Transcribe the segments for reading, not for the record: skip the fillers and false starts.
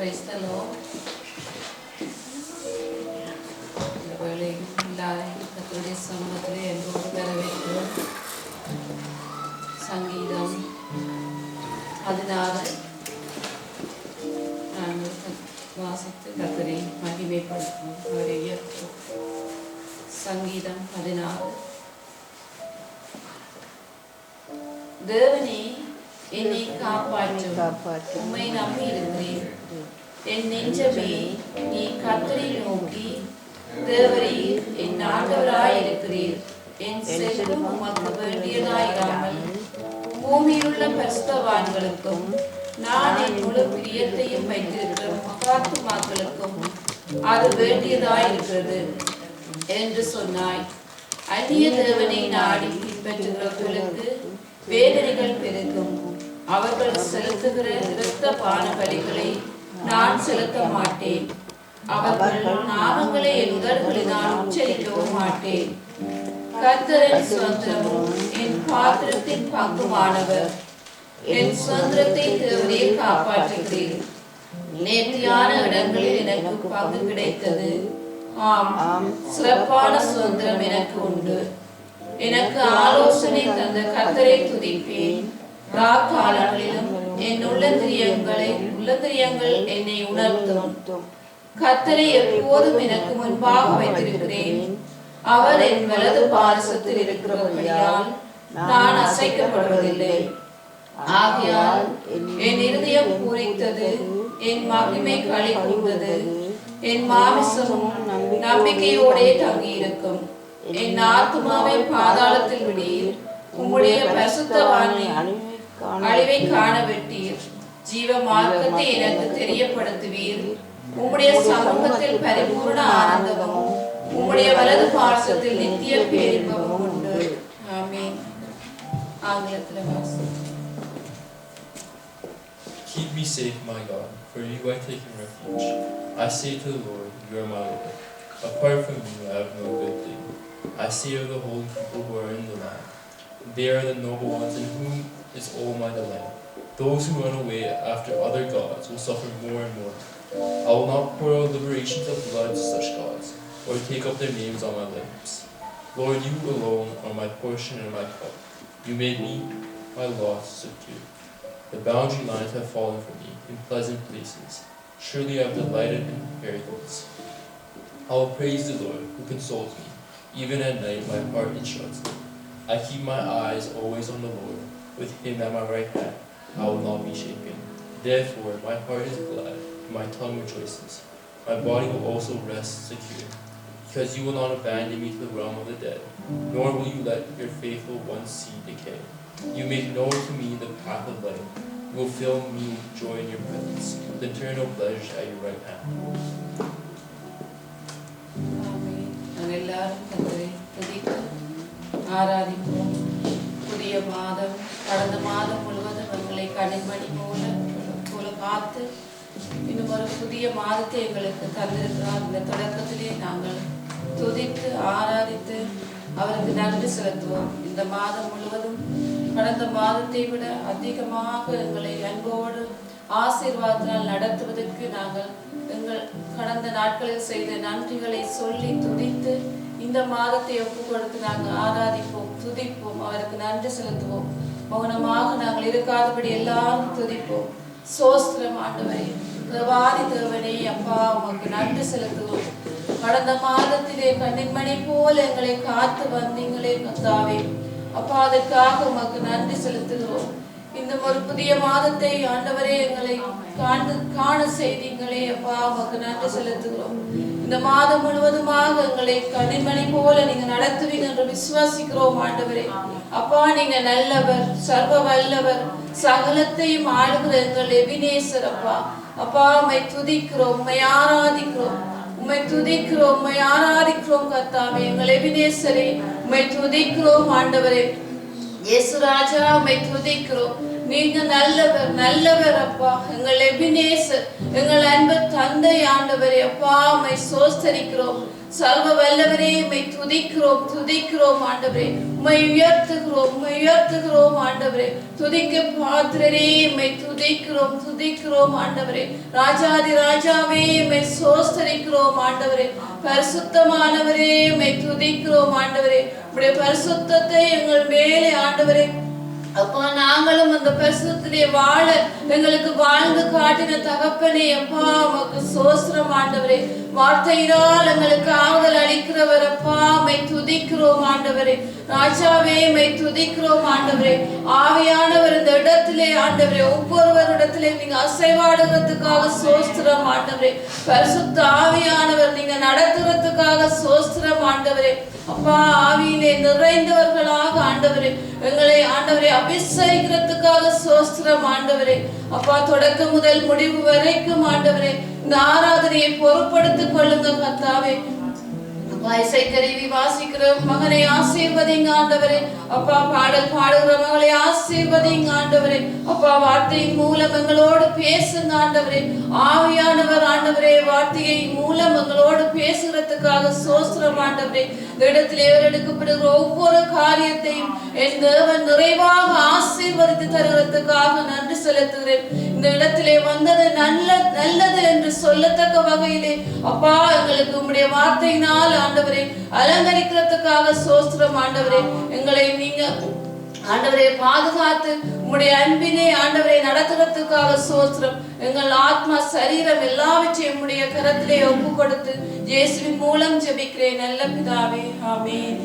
கிறிஸ்தலோ இந்த வேளையில் கர்த்தருடைய சமூகத்திலே என்போடு வரவேற்கிறோம். சங்கீதம் 16 நாங்கள் வாசித்து கர்த்தரை மகிமைப்படுத்துவோம், அவரை உயர்த்துவோம். சங்கீதம் 16. தேவனே, என்னை காப்பாற்றும், உம்மை நம்பி இருக்கிறேன். என் நெஞ்சமே, நீ கர்த்தரை நோக்கி, தேவரீர் என் ஆண்டவராய் இருக்கிறீர். என் செல்வம் உமக்கு வேண்டியதாயிராமல் பூமியிலுள்ள பரிசுத்தவான்களுக்கும் நான் என் முழு பிரியத்தையும் வைத்திருக்கிற மகாத்மாக்களுக்கும் அது வேண்டியதாயிருக்கிறது என்று சொன்னாய். அந்நிய தேவனை நாடி பின்பற்றுகிறவர்களுக்கு வேதனைகள் பெருகும். அவர்கள் செலுத்துகிற இரத்த பான பலிகளை நான் செலுத்த மாட்டேன். அவர்கள் நாமங்களை என் உதடுகளினால் உச்சரிக்கவும் மாட்டேன். கர்த்தரின் சுதந்திரமும் என் பாத்திரத்தின் பங்குமானவர். என் சுதந்திரத்தை தேவரே காப்பாற்றுகிறேன். நேர்த்தியான இடங்களில் எனக்கு பங்கு கிடைத்தது. ஆம், சிறப்பான சுதந்திரம் எனக்கு உண்டு. எனக்கு ஆலோசனை தந்த கர்த்தரை துதிப்பேன். ராக்காலங்களிலும் என் உள்ளந்திரியங்கள் என்னை உணர்த்தும். கர்த்தரை எப்போதும் எனக்கு முன்பாக வைத்திருக்கிறேன். அவர் என் வலது பாரசத்தில் இருக்கிறபடியால் நான் அசைக்கப்படுவதில்லை. ஆகையால் என் இருதயம் பூரித்தது, என் மகிமை களி கூர்ந்தது. என் மாமிசமும் நம்பிக்கையோடே தங்கியிருக்கும். என் ஆத்துமாவை பாதாளத்தில் விடீர். உம்முடைய பரிசுத்தவானின் அழிவை காண வெட்டீர். ஜீவ மார்க்கத்தை எனக்கு தெரியப்படுத்துவீர். உம்முடைய சமூகத்தில் பரிபூர்ண ஆனந்தமும் உம்முடைய வலது பார்சத்தில் நித்திய பேரின்பமும் உண்டு. ஆமென். ஆங்கிலத்தில் வாசி. Keep me safe, my God, for you I take refuge. I say to the Lord, you are my Lord. Apart from you I have no good thing. I say of the holy people who are in the land, they are the noble ones in whom is all my delight. Those who run away after other gods will suffer more and more. I will not pour out liberations of blood to such gods, or take up their names on my lips. Lord, you alone are my portion and my cup. You made me my lot secure. The boundary lines have fallen for me in pleasant places. Surely I have delighted in inheritance. I will praise the Lord who consoles me. Even at night my heart instructs me. I keep my eyes always on the Lord. With him at my right hand I will not be shaken. Therefore my heart is glad, my tongue rejoices. My body will also rest secure. Because you will not abandon me to the realm of the dead, nor will you let your faithful ones see decay. You make known to me the path of life. You will fill me with joy in your presence, with eternal pleasures at your right hand. ஆமென். நாங்கள் எல்லாரும் கர்த்தரை துதித்து ஆராதிப்போம். புதிய மாதம், கடந்த மாதம் முழுவதும் எங்களை கண்மணி போல காத்து இன்னும் ஒரு புதிய மாதத்தை எங்களுக்கு தந்திருக்கிறார். இந்த தொடக்கத்திலே நாங்கள் துதித்து ஆராதித்து அவருக்கு நன்றி செலுத்துவோம். இந்த மாதம் முழுவதும் கடந்த மாதத்தை விட அதிகமாக எங்களை அன்போடு ஆசீர்வாதத்தினால் நடத்துவதற்கு நாங்கள் எங்கள் கடந்த நாட்களில் செய்த நன்றிகளை சொல்லி துதித்து இந்த மாதத்தை ஒப்புக் கொடுத்து நாங்கள் ஆராதிப்போம், துதிப்போம், அவருக்கு நன்றி செலுத்துவோம். மௌனமாக நாங்கள் இருக்காதபடி எல்லாரும் துதிப்போம். சோஸ்திரம் ஆண்டவரே, தேவாதி தேவனே, அப்பா உமக்கு நன்றி செலுத்துவோம். கடந்த மாதத்திலே கண்ணின்மணி போல எங்களை காத்து வந்தீங்களே கர்த்தாவே, அப்பா அதற்காக உமக்கு நன்றி செலுத்துகிறோம். இந்த ஒரு புதிய மாதத்தை ஆண்டவரே எங்களை காண செய்தீங்களே அப்பா உமக்கு நன்றி செலுத்துகிறோம். இந்த மாதம் முழுவதுமாக எங்களை கண்ணின்மணி போல நீங்க நடத்துவீங்க என்று விசுவாசிக்கிறோம் ஆண்டவரே. அப்பா நீங்க நல்லவர், சர்வ வல்லவர், சகலத்தையும் ஆளுகிற எங்கள் எபினேசர் அப்பா. அப்பா உம்மை துதிக்கிறோம், உம்மை ஆராதிக்கிறோம், உம்மை துதிக்கிறோம், உம்மை ஆராதிக்கிறோம் கர்த்தாவே. எங்கள் எபினேசரே உம்மை துதிக்கிறோம் ஆண்டவரே. இயேசு ராஜா உம்மை துதிக்கிறோம். நீங்க நல்லவர் நல்லவர் அப்பா. எங்கள் எபினேசர், எங்கள் அன்பு தந்தை ஆண்டவரே அப்பா, உம்மை சோஸ்தரிக்கிறோம். சர்வ வல்லவரே, உம்மை துதிக்கிறோம் துதிக்கிறோம் ஆண்டவரே. உம்மை உயர்த்துகிறோம் ஆண்டவரே. துதிக்க பாத்திரரே, உம்மை துதிக்கிறோம் துதிக்கிறோம் ஆண்டவரே. ராஜாதி ராஜாவே, உம்மை சோஸ்தரிக்கிறோம் ஆண்டவரே. பரிசுத்தமானவரே, உம்மை துதிக்கிறோம் ஆண்டவரே. உம்முடைய பரிசுத்தத்தை எங்கள் மேலே ஆண்டவரே அப்பா, நாங்களும் அந்த பரிசுத்திலே வாழ எங்களுக்கு வாழ்ந்து காட்டின தகப்பனே அப்பா, உமக்கு சோஸ்திரம் ஆண்டவரே. வார்த்தையினால் எங்களுக்கு ஆறுதல் அளிக்கிறவர் அப்பா, உம்மை துதிக்கிறோம் ஆண்டவரே. ராஜாவே, உம்மை துதிக்கிறோம் ஆண்டவரே. ஆவியானவர் இந்த இடத்திலே ஆண்டவரே, ஒவ்வொருவரிடத்திலே நீங்க அசைவாடுகிறதுக்காக சோஸ்திரம் ஆண்டவரே. பரிசுத்த ஆவியானவர் நீங்க நடத்துறதுக்காக சோஸ்திரம் ஆண்டவரே. அப்பா, ஆவியிலே நிறைந்தவர்களாக ஆண்டவரே எங்களை ஆண்டவரே அபிஷேகிக்கிறதுக்காக சோஸ்திரம் ஆண்டவரே. அப்பா, தொடக்கம் முதல் முடிவு வரைக்கும் ஆண்டவரே இந்த ஆராதனையை பொறுப்படுத்திக் கொள்ளுங்க கர்த்தாவே. அப்பா, இசைக்கருவி வாசிக்கிற மகனை ஆசீர்வதிங்க ஆண்டவரே. அப்பா, பாடல் பாடுகிற மகளை ஆசீர்வதிங்க ஆண்டவரே. அப்பா, வார்த்தையின் மூலம் எங்களோடு பேசுங்க ஆண்டவரே. ஆவியானவர் ஆண்டவரே வார்த்தையை மூலம் எங்களோடு பேசுகிறதுக்காக சோஸ்திரம் ஆண்டவரே. இந்த இடத்திலே எடுக்கப்படுகிற ஒவ்வொரு காரியத்தையும் என் தேவன் நிறைவாக ஆசீர்வதித்து தருகிறதுக்காக நன்றி செலுத்துகிறேன். இந்த இடத்திலே வந்தது நல்லது என்று சொல்லத்தக்க வகையிலே அப்பா, எங்களுக்கு உம்முடைய வார்த்தையினால் ஆண்டவரே அலங்கரிக்கிறதுக்காக சோஸ்திரம் ஆண்டவரே. எங்களை நீங்க ஆண்டவரே பாதுகாத்து உம்முடைய அன்பினை ஆண்டவரை நடத்துறதுக்காக சோஸ்திரம். எங்கள் ஆத்மா சரீரம் எல்லாவற்றையும் உம்முடைய கரத்திலே ஒப்பு கொடுத்து இயேசுவின் மூலம் ஜெபிக்கிறேன் நல்ல பிதாவே, ஆமென்.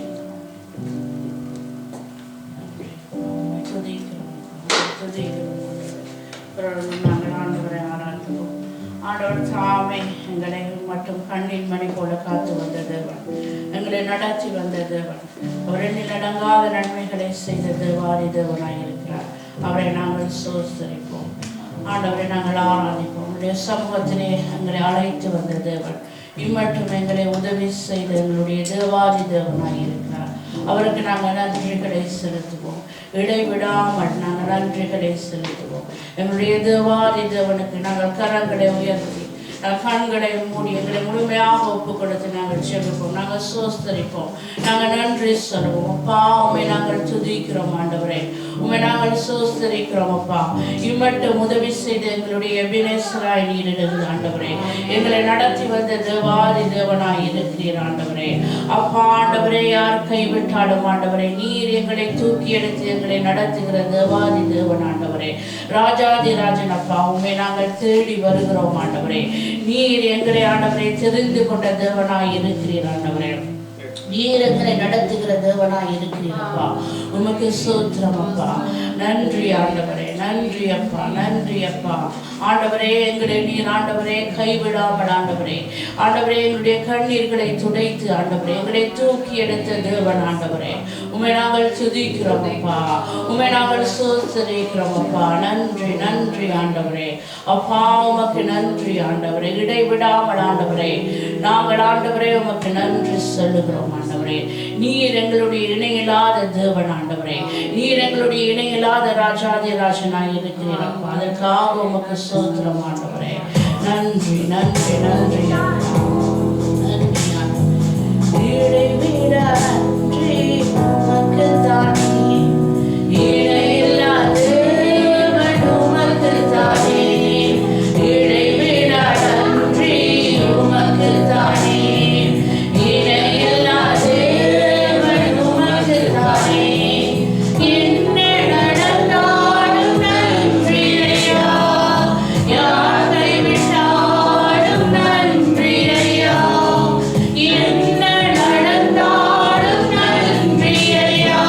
நாங்கள் ஆண்டவரை ஆராய்வோம். ஆண்டவர் சாமி எங்களை மட்டும் கண்ணின் மணி போல காத்து வந்த தேவன், எங்களை நடத்தி வந்த தேவன், ஒரு நிலடங்காத நன்மைகளை செய்த தேவாதி தேவனாய் இருக்கிறார். அவரை நாங்கள் சோஸ்தரிப்போம். ஆண்டவரை நாங்கள் ஆராதிப்போம். உடைய சமூகத்திலே எங்களை அழைத்து வந்த தேவன், இம்மட்டும் எங்களை உதவி செய்த எங்களுடைய தேவாதி தேவனாய் இருக்கிறார். அவருக்கு நாங்கள் நன்றிகளை செலுத்துவோம். இடைவிடாமல் நாங்கள் நன்றிகளை செலுத்துவோம். எங்களுடைய தேவாதி தேவனுக்கு நாங்கள் கரங்களை உயர்த்தி கண்களை மூடி எங்களை முழுமையாக ஒப்பு கொடுத்து நாங்கள் செபிப்போம். நாங்கள் சோஸ்தரிப்போம். நாங்கள் நன்றி சொல்லுவோம். அப்பா, உண்மை நாங்கள் துதிக்கிறோம் ஆண்டவரே. உண்மை நாங்கள் சோஸ்தரிக்கிறோம் அப்பா. இம்மட்டும் உதவி செய்த எங்களுடைய எபினேசராய் நீர் இருந்து ஆண்டவரே, எங்களை நடத்தி வந்த தேவாதி தேவனாய் இருக்கிறீர் ஆண்டவரே. அப்பா ஆண்டவரே, யார் கைவிட்டாலும் ஆண்டவரே நீர் எங்களை தூக்கி எடுத்து எங்களை நடத்துகிற தேவாதி தேவன் ஆண்டவரே. ராஜாதி ராஜன் அப்பா, உண்மை நாங்கள் தேடி வருகிறோம் ஆண்டவரே. நீர் எங்களை ஆண்டவரை தெரிந்து கொண்ட தேவனாய் இருக்கிறீர் ஆண்டவரே. நீர் எங்களை நடத்துகிற தேவனாய் இருக்கிறீரப்பா. உமக்கு ஸ்தோத்திரம் அப்பா. நன்றி ஆண்டவரே, நன்றி அப்பா, நன்றி அப்பா. ஆண்டவரே, எங்களை நீர் ஆண்டவரே கைவிடாமல் ஆண்டவரே, ஆண்டவரே எங்களுடைய கண்ணீர்களை துடைத்து ஆண்டவரே எங்களை தூக்கி எடுத்த தேவன் ஆண்டவரே. உம்மை நாங்கள் துதிக்கிறோம் அப்பா, உம்மை நாங்கள் ஸ்தோத்திரிக்கிறோம் அப்பா. நன்றி நன்றி ஆண்டவரே. அப்பா, உமக்கு நன்றி ஆண்டவரே. இடைவிடாமல் ஆண்டவரே நாங்கள் ஆண்டவரே உமக்கு நன்றி சொல்லுகிறோம் ஆண்டவரே. நீர் எங்களுடைய இணையில்லாத தேவன் ஆண்டவரே. நீர் எங்களுடைய இணையில்லாத ராஜாதி ராஜனாய் இருக்கிறீர் அப்பா. அதற்காக உமக்கு ஸ்தோத்திரம் ஆண்டவரே. நன்றி நன்றி நன்றி நன்றி ஆண்டவரே. இடைவிட நன்றி உமக்கு தானே, இணையில்லாத தேவன் உமக்கு தானே. இடைவிட நன்றி உமக்கு தானே, இணையில்லாத தேவன் உமக்கு தானே. என்ன நடந்தாலும் நன்றி ஐயா, யார் கைவிட்டாலும் நன்றி ஐயா. என்ன நடந்தாலும் நன்றி ஐயா,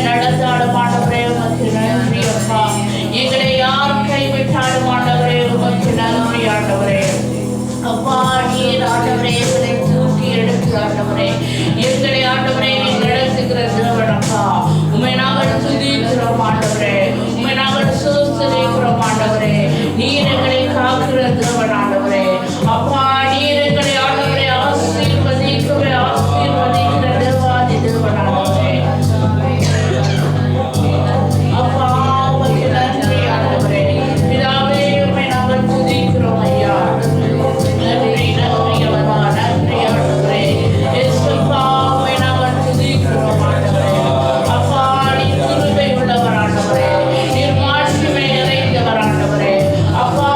நடந்தாலும் ஆண்டவரே உமக்கு நன்றி அப்பா. எங்களை யார் கைவிட்டாலும் ஆண்டவரே உமக்கு நன்றி ஆண்டவரே. அப்பா நீர் ஆண்டவரே எங்களை தூக்கி எடுத்து ஆண்டவரே எங்களை ஆண்டவரே நடத்துகிற தேவன் அப்பா. உம்மை நாங்கள் துதிக்கிறோம் ஆண்டவரே. உம்மை நாங்கள் சோஸ்தரிக்கிறோம் ஆண்டவரே. நீர் எங்களை காக்கிற தேவன் ஆண்டவரே. அப்பா நீர் எங்களை ஆண்டவரே ஆசீர்வதிக்கிற தேவாதி தேவன் ஆண்டவரே. அப்பா உமக்கு நன்றி ஆண்டவரே. பிதாவே உம்மை நாங்கள் துதிக்கிறோம் ஐயா. நன்றி நன்றி அப்பா நன்றி ஆண்டவரே. இயேசுப்பா உம்மை நாங்கள் துதிக்கிறோம் ஆண்டவரே. அப்பா நீர் கிருபை உள்ளவர் ஆண்டவரே. நீர் மாட்சிமை நிறைந்தவர் ஆண்டவரே. அப்பா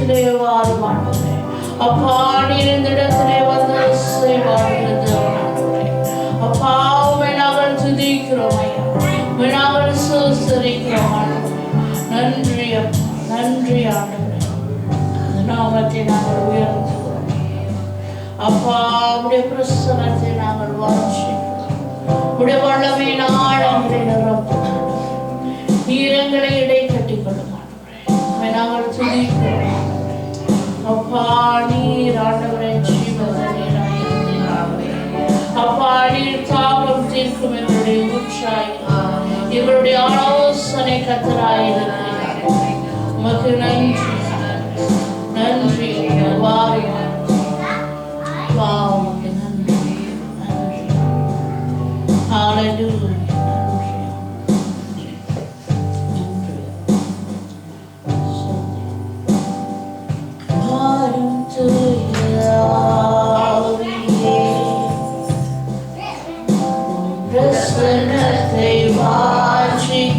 இடத்திலே வாரும் ஆண்டவரே. அப்பா நீர் இந்த இடத்திலே வந்து செய்வார்கள் ஆண்டவரே. அப்பா உம்மை நாங்கள் துதிக்கிறோம் ஐயா, உம்மை நாங்கள் ஸ்தோத்திரிக்கிறோம் ஆண்டவரே. நன்றி அப்பா, நன்றி ஆண்டவரே. இந்த நாமத்தை நாங்கள் உயர்த்துகிறோம் அப்பா. உடைய பிரசன்னத்தை நாங்கள் வாஞ்சிக்கிறோம். உடைய வல்லமையினால் எங்களை நிரப்புகிறோம். நீர் எங்களை இடை கட்டிக் கொள்ளும் ஆண்டவரே. உம்மை நாங்கள் துதிக்கிறோம் அப்பா. நீர் ஆண்டவரே ஜீவனீராய் இருந்தீர். அப்பா நீர் தாகம் தீர்க்கும் எங்களுடைய உற்சாகி, எங்களுடைய ஆலோசனை கர்த்தராய் இருக்கிறீர். உமக்கு நன்றி, நன்றி வாரி அப்பா, உமக்கு நன்றி, நன்றி. ஹல்லேலூயா. பிரசன்னத்தை வாஞ்சிக்கிறோம்.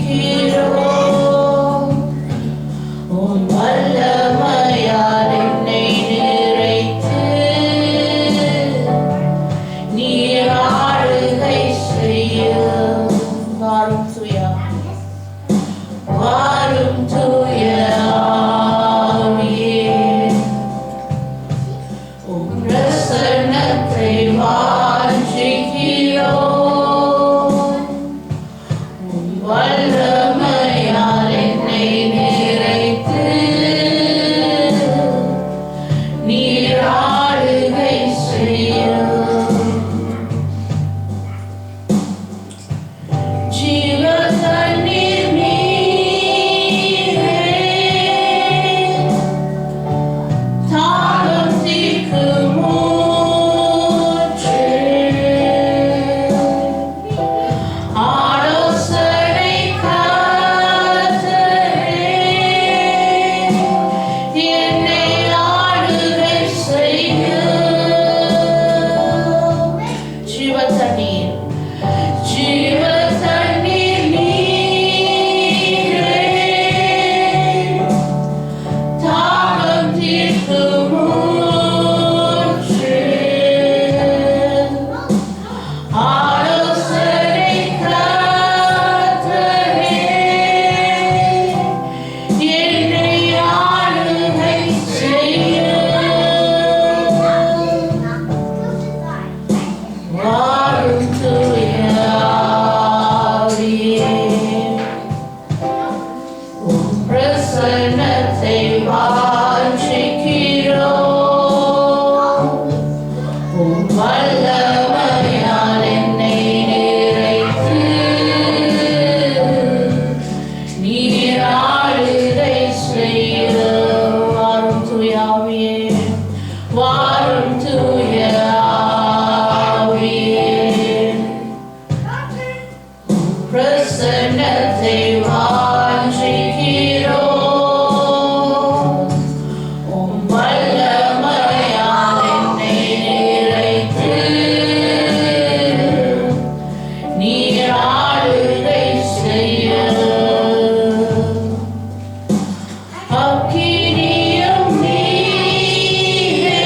உம் வல்லமையால் என்னை நிறைத்து நீர் ஆளுகை செய்யும். வாரும் தூயா, வாரும் தூயா ஆவியே. உம் பிரசன்னத்தை வாஞ்சிக்கிறோம். வல்லமையால் என்னை நிறைத்து நீர் ஆளுகை செய்யும். ஜீவ தண்ணீர் நீரே, தாகம் தீர்க்கும் ஊற்றே. ஆலோசனை கர்த்தரே, என்னை ஆளுகை செய்யும். ஜீவ தண்ணீர், ஜீவ தண்ணீர் நீரே, தாகம் தீர்க்கும் ஊற்றே. ஆலோசனை கர்த்தரே, என்னை ஆளுகை செய்யும். வாரும் தூய ஆவியே. உம் பிரசன்னத்தை வாஞ்சிக்கிறோம். உம் வல்லமையால் என்னை நிறைத்து நீர் ஆளுகை செய்யும். வாரும் தூய ஆவியே, வாரும் தூய ஆவியே. பிரசன்னத்தை வாஞ்சிக்கிறோம். உம் வல்லமையால் என்னை நிறைத்து நீர் ஆளுகை செய்யும். அக்கினியும் நீரே,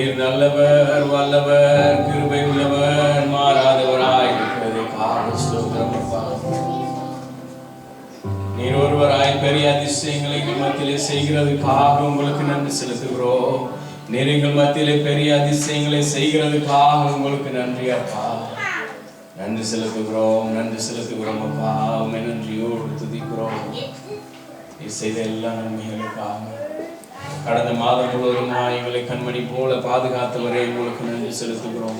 நீர் நல்லவர், வல்லவர், கிருபை உள்ளவர், மாறாதவராய் இருக்கிறதுக்காக ஸ்தோத்திரம் அப்பா. நீர் ஒருவராய் பெரிய அதிசயங்களை எங்கள் மத்தியிலே செய்கிறதுக்காக உங்களுக்கு நன்றி செலுத்துகிறோம். நீர் எங்கள் மத்தியிலே பெரிய அதிசயங்களை செய்கிறதுக்காக உங்களுக்கு நன்றி அப்பா. நன்றி செலுத்துகிறோம், நன்றி செலுத்துகிறோம் அப்பா. உம்மை நன்றியோடு துதிக்கிறோம். செய்த எல்லா நன்மைகளுக்காக கடந்த மாதம் முழுவதுமா எங்களை கண்மணி போல பாதுகாத்தவரை உங்களுக்கு நன்றி செலுத்துகிறோம்.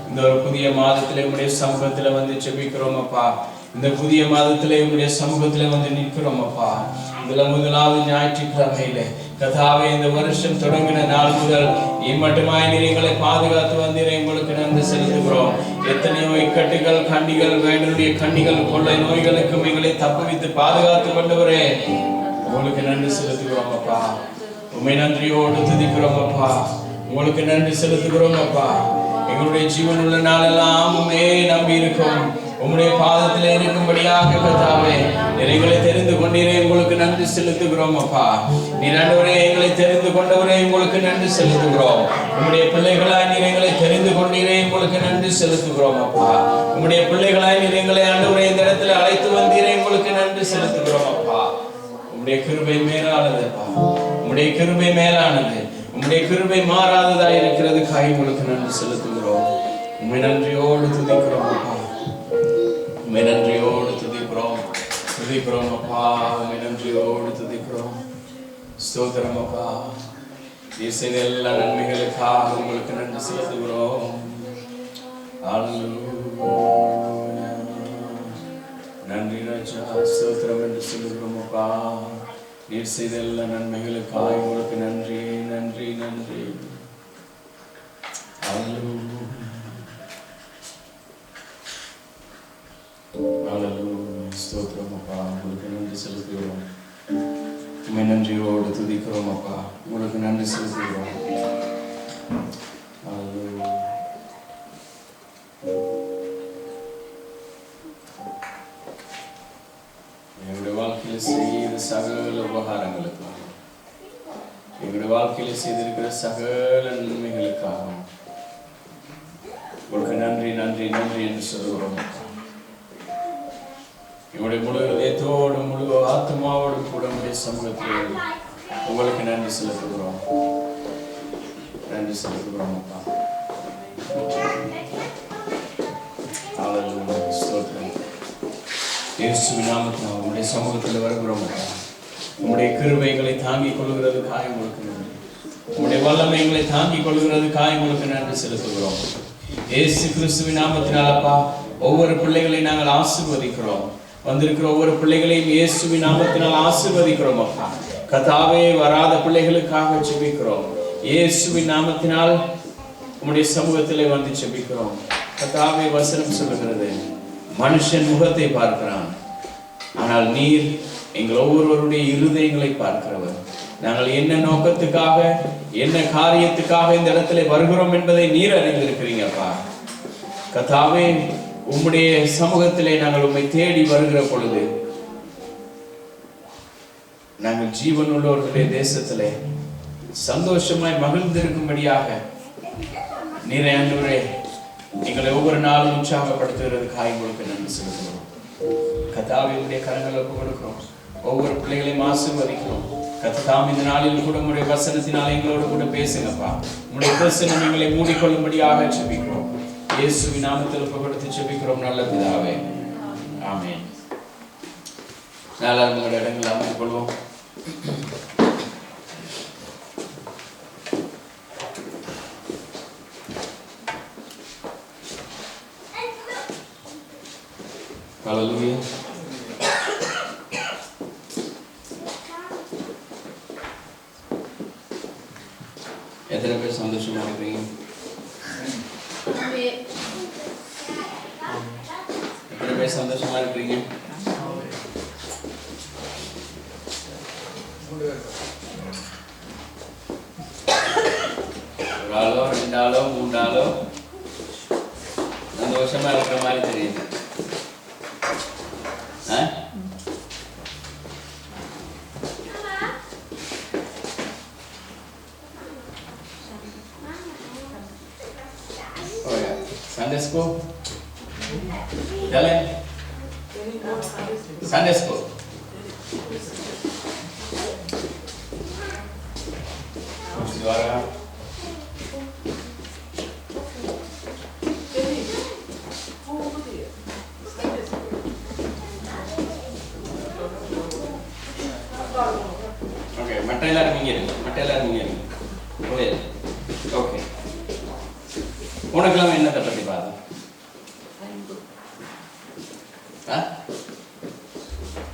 இந்த ஒரு புதிய மாதத்திலே உங்களுடைய சமூகத்துல வந்து ஜெபிக்கிறோம் அப்பா. இந்த புதிய மாதத்திலே உங்களுடைய சமூகத்திலே வந்து நிற்கிறோம் அப்பா. இதுல முதலாவது ஞாயிற்றுக்கிழமையிலே கர்த்தாவே இந்த வருஷம் தொடங்கின நாள் முதல் இம்மட்டுமாய் நீர் எங்களை பாதுகாத்து வந்தீரே உங்களுக்கு நன்றி செலுத்துகிறோம். எத்தனையோ இக்கட்டுகள், கண்ணிகள், வேடனுடைய கண்ணிகள், கொள்ளை நோய்களுக்கும் எங்களை தப்புவித்து பாதுகாத்து கொண்டவரே உங்களுக்கு நன்றி செலுத்துகிறோம் அப்பா. உம்மை நன்றியோடு துதிக்கிறோம் அப்பா. உங்களுக்கு நன்றி செலுத்துகிறோம் அப்பா. எங்களுடைய ஜீவன் உள்ள நாளெல்லாம் உம்மே நம்பி இருக்கும். உம்முடைய பாதத்திலே இருக்கும்படியாக கர்த்தாவே எங்களை தெரிந்து கொண்டீரே உங்களுக்கு நன்றி செலுத்துகிறோம் அப்பா. நீர் ஆண்டவரே எங்களை தெரிந்து கொண்டவரே உங்களுக்கு நன்றி செலுத்துகிறோம். உம்முடைய பிள்ளைகளாய் நீர் எங்களை தெரிந்து கொண்டீரே உங்களுக்கு நன்றி செலுத்துகிறோம் அப்பா. உம்முடைய பிள்ளைகளாய் நீர் எங்களை ஆண்டவரே இந்த இடத்துல அழைத்து வந்தீரே உங்களுக்கு நன்றி செலுத்துகிறோம் அப்பா. உம்முடைய கிருபை மேலானது அப்பா. உம்முடைய கிருபை மேலானது. உம்முடைய கிருபை மாறாததா இருக்கிறது காய் உங்களுக்கு நன்றி செலுத்துகிறோம். உம்மை நன்றியோடு துதிக்கிறோம் அப்பா. உம்மை நன்றியோடு துதிக்கிறோம் அப்பா. உம்மை நன்றியோடு துதிக்கிறோம். ஸ்தோத்திரம் அப்பா. நீர் செய்த எல்லா நன்மைகளுக்காக உங்களுக்கு நன்றி செலுத்துகிறோம். நன்றி ராஜா, ஸ்தோத்திரம் என்று சொல்லுகிறோம் அப்பா. நீர் செய்த எல்லா நன்மைகளுக்காக உங்களுக்கு நன்றி நன்றி நன்றி. ஸ்தோத்திரம் அப்பா. உங்களுக்கு நன்றி செலுத்துகிறோம். உம்மை நன்றியோடு துதிக்கிறோம் அப்பா. உங்களுக்கு நன்றி செலுத்துகிறோம். எங்களுடைய வாழ்க்கையில் செய்த சகல உபகாரங்களுக்காக, எங்களுடைய வாழ்க்கையில் செய்திருக்கிற சகல நன்மைகளுக்காக உங்களுக்கு நன்றி நன்றி நன்றி என்று சொல்லுகிறோம். எங்களுடைய முழு இதயத்தோடு முழு ஆத்மாவோடு கூட உங்களுடைய சமூகத்தில் உங்களுக்கு நன்றி செலுத்துகிறோம். நன்றி செலுத்துகிறோம் அப்பா. ஸ்தோத்திரம். இயேசுவின் நாமத்தில் உங்களுடைய சமூகத்தில் வருகிறோம் அப்பா. உங்களுடைய கிருபைகளை தாங்கிக் கொள்கிறது காயம் உங்களுக்கு நன்றி. உங்களுடைய வல்லமைகளை தாங்கிக் கொள்கிறது காயம் உங்களுக்கு நன்றி செலுத்துகிறோம். இயேசு கிறிஸ்துவின் நாமத்தினால் அப்பா ஒவ்வொரு பிள்ளைகளை நாங்கள் ஆசீர்வதிக்கிறோம். வந்திருக்கிற ஒவ்வொரு பிள்ளைகளையும் இயேசுவின் நாமத்தினால் ஆசீர்வதிக்கிறோம் அப்பா. கர்த்தாவே வராத பிள்ளைகளுக்காக ஜெபிக்கிறோம். இயேசுவின் நாமத்தினால் உம்முடைய சமூகத்திலே வந்து ஜெபிக்கிறோம். கர்த்தாவே வசனம் சொல்லுகிறது, மனுஷன் முகத்தை பார்க்கிறான், ஆனால் நீர் எங்கள் ஒவ்வொருவருடைய இருதயங்களை பார்க்கிறவர். நாங்கள் என்ன நோக்கத்துக்காக என்ன காரியத்துக்காக இந்த இடத்துல வருகிறோம் என்பதை நீர் அறிந்திருக்கிறீங்கப்பா. கர்த்தாவே உம்முடைய சமூகத்திலே நாங்கள் உம்மை தேடி வருகிற பொழுது நாங்கள் ஜீவன் உள்ளவர்களுடைய தேசத்திலே சந்தோஷமாய் மகிழ்ந்திருக்கும்படியாக நீரை ஆண்டவரே எங்களை ஒவ்வொரு நாளும் உற்சாகப்படுத்துகிறதுக்காக உங்களுக்கு நன்றி செலுத்துகிறோம். கர்த்தாவே உம்முடைய கரங்களை ஒப்புக் கொடுக்கிறோம். ஒவ்வொரு பிள்ளைகளையும் ஆசீர்வதிக்கிறோம். கர்த்தாவே இந்த நாளில் கூட உம்முடைய வசனத்தினால் எங்களோடு கூட பேசுங்கப்பா. உம்முடைய பிரசன்னம் எங்களை மூடிக்கொள்ளும்படியாக ஜெபிக்கிறோம். இயேசுவின் நாமத்தில் ஒப்புக்கொடுத்து ஜெபிக்கிறோம் நல்ல பிதாவே. ஆமென். நாளாக உங்களுடைய இடங்கள் அமர்ந்து கொள்வோம். ஹல்லேலூயா. எத்தனை பேர் சந்தோஷமா இருக்கிறீங்க? எத்தனை பேர் சந்தோஷமா இருக்கிறீங்க? ஒரு ஆளோ ரெண்டு ஆளோ மூணு ஆளோ சந்தோஷமா இருக்கிற மாதிரி தெரியுது. Sunday school? Dylan? Sunday school. Suara. Okay, மற்ற எல்லாரும் இங்க இருங்க. Okay. உனக்கெல்லாம் என்னத்தை பத்தி பார்த்தோம்?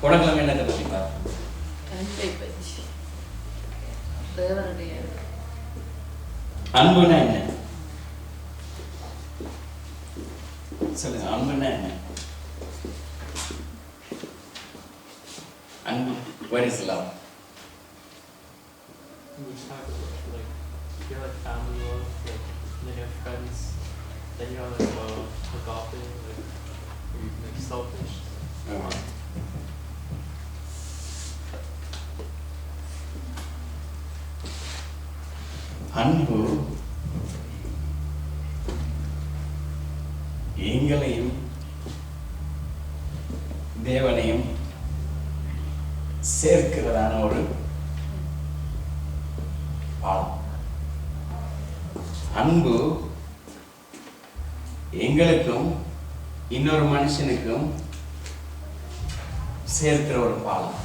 உனக்கெல்லாம் என்னத்தை பத்தி பார்த்தோம்? அன்புனா என்ன? சொல்லுங்க, அன்புனா என்ன? அன்பு, what is love? We talk about like you're like family love, like then you have friends, then you have like agape, like you're like selfish. அன்பு எங்களையும் தேவனையும் சேர்க்கிறதான ஒரு பாலம். அன்பு எங்களுக்கும் இன்னொரு மனுஷனுக்கும் சேர்க்கிற ஒரு பாலம்.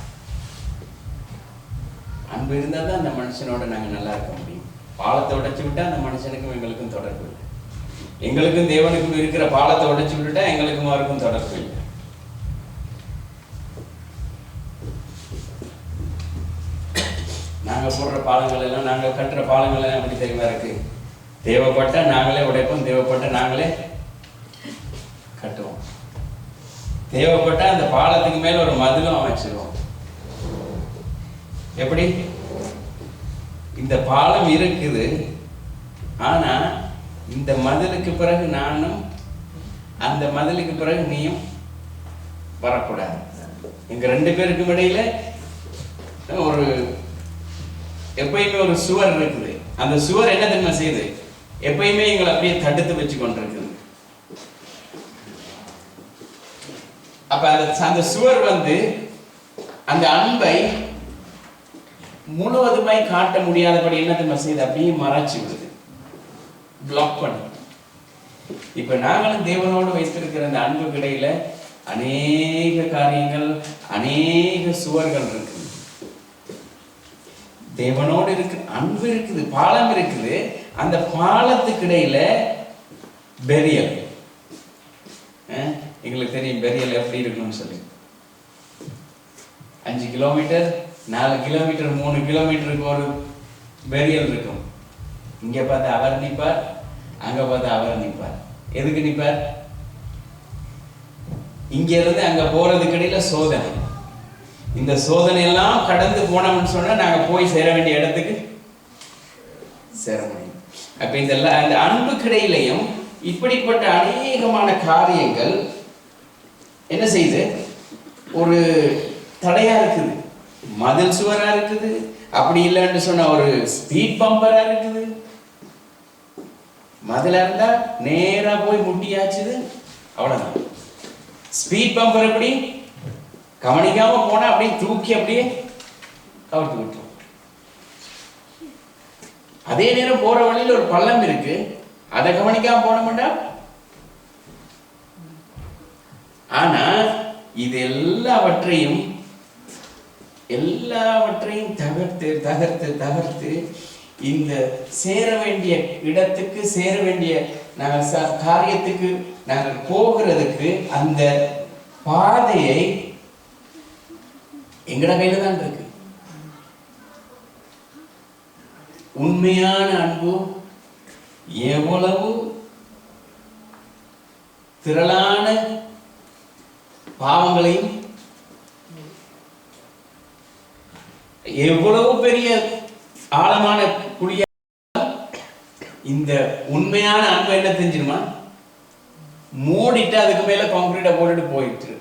அன்பு இருந்தால் தான் அந்த மனுஷனோட நாங்கள் நல்லா இருக்க முடியும். பாலத்தை உடைச்சு விட்டா அந்த மனுஷனுக்கும் எங்களுக்கும் தொடர்பு இல்லை. எங்களுக்கும் தேவனுக்கும் இருக்கிற பாலத்தை உடைச்சு விட்டுட்டா எங்களுக்கும் அவருக்கும் தொடர்பு இல்லை. நாங்கள் போடுற பாலங்கள் எல்லாம், நாங்கள் கட்டுற பாலங்கள் எல்லாம் எப்படி தெரியுமா இருக்கு? தேவைப்பட்ட நாங்களே உடைப்போம், தேவைப்பட்ட நாங்களே கட்டுவோம். தேவைப்பட்ட அந்த பாலத்துக்கு மேல ஒரு மதிலும் அமைச்சிருவோம். எப்படி? இந்த பாலம் இருக்குது, ஆனா இந்த மதிலுக்கு பிறகு நானும், அந்த மதிலுக்கு பிறகு நீயும் வரக்கூடாது. எங்க ரெண்டு பேருக்கும் இடையில ஒரு எப்பயுமே ஒரு சுவர் இருக்குது. அந்த சுவர் என்ன தெரியுமா செய்யுது? எப்பயுமே எங்களை அப்படியே தடுத்து வச்சு கொண்டிருக்குது. அப்ப அந்த சுவர் அந்த அன்பை முழுவதுமாய் காட்ட முடியாதபடி என்ன தெரியுமா செய்யுது? அப்படியே மறைச்சு விடுது, பிளாக் பண்ணி. இப்ப நாங்களும் தேவனோடு வைத்திருக்கிற அந்த அன்புக்கு இடையில அநேக காரியங்கள், அநேக சுவர்கள் இருக்கு. தேவனோடு இருக்கு அன்பு இருக்குது, பாலம் இருக்குது. அந்த பாலத்துக்கு இடையில பெரியல். எங்களுக்கு தெரியும் பெரியல் எப்படி இருக்கணும்னு சொல்லி. 5 கிலோமீட்டர், 4 கிலோமீட்டர், 3 கிலோமீட்டருக்கு ஒரு பெரியல் இருக்கும். இங்க பார்த்து அவர் நிற்பார், அங்க பார்த்து அவர் நிற்பார். எதுக்கு நிற்பார்? இங்க இருந்து அங்க போறதுக்கு இடையில சோதனை. இந்த சோதனை எல்லாம் கடந்து போனோம்னு சொன்னா நாங்க போய் சேர வேண்டிய இடத்துக்கு சேர முடியும். அப்ப இந்த அன்புக்கு இடையிலையும் இப்படிப்பட்ட அநேகமான காரியங்கள் என்ன செய்யுது? ஒரு தடையா இருக்குது, மதில் சுவரா இருக்குது, அப்படி இல்லைன்னு சொன்ன ஒரு ஸ்பீட் பம்பரா இருக்குது. மதிலா இருந்தா நேரா போய் முட்டியாச்சுது, அவ்வளவுதான். ஸ்பீட் பம்பர் எப்படி கவனிக்காம போனா அப்படியே தூக்கி அப்படியே கவர்த்து விட்டுரும். அதே நேரம் போற வழியில ஒரு பள்ளம் இருக்கு, அதை கவனிக்காம போன மாட்டா. ஆனா இது எல்லாவற்றையும் தகர்த்து தகர்த்து தகர்த்து இந்த சேர வேண்டிய இடத்துக்கு, சேர வேண்டிய நாங்கள் காரியத்துக்கு நாங்கள் போகிறதுக்கு அந்த பாதையை எங்கட கையில தான் இருக்கு. உண்மையான அன்பு எவ்வளவு திரளான பாவங்களையும், எவ்வளவு பெரிய ஆழமான குழியா, இந்த உண்மையான அன்பு என்ன தெரிஞ்சிருமா? மூடிட்டு அதுக்கு மேல கான்கிரீட்டை போட்டுட்டு போயிட்டு.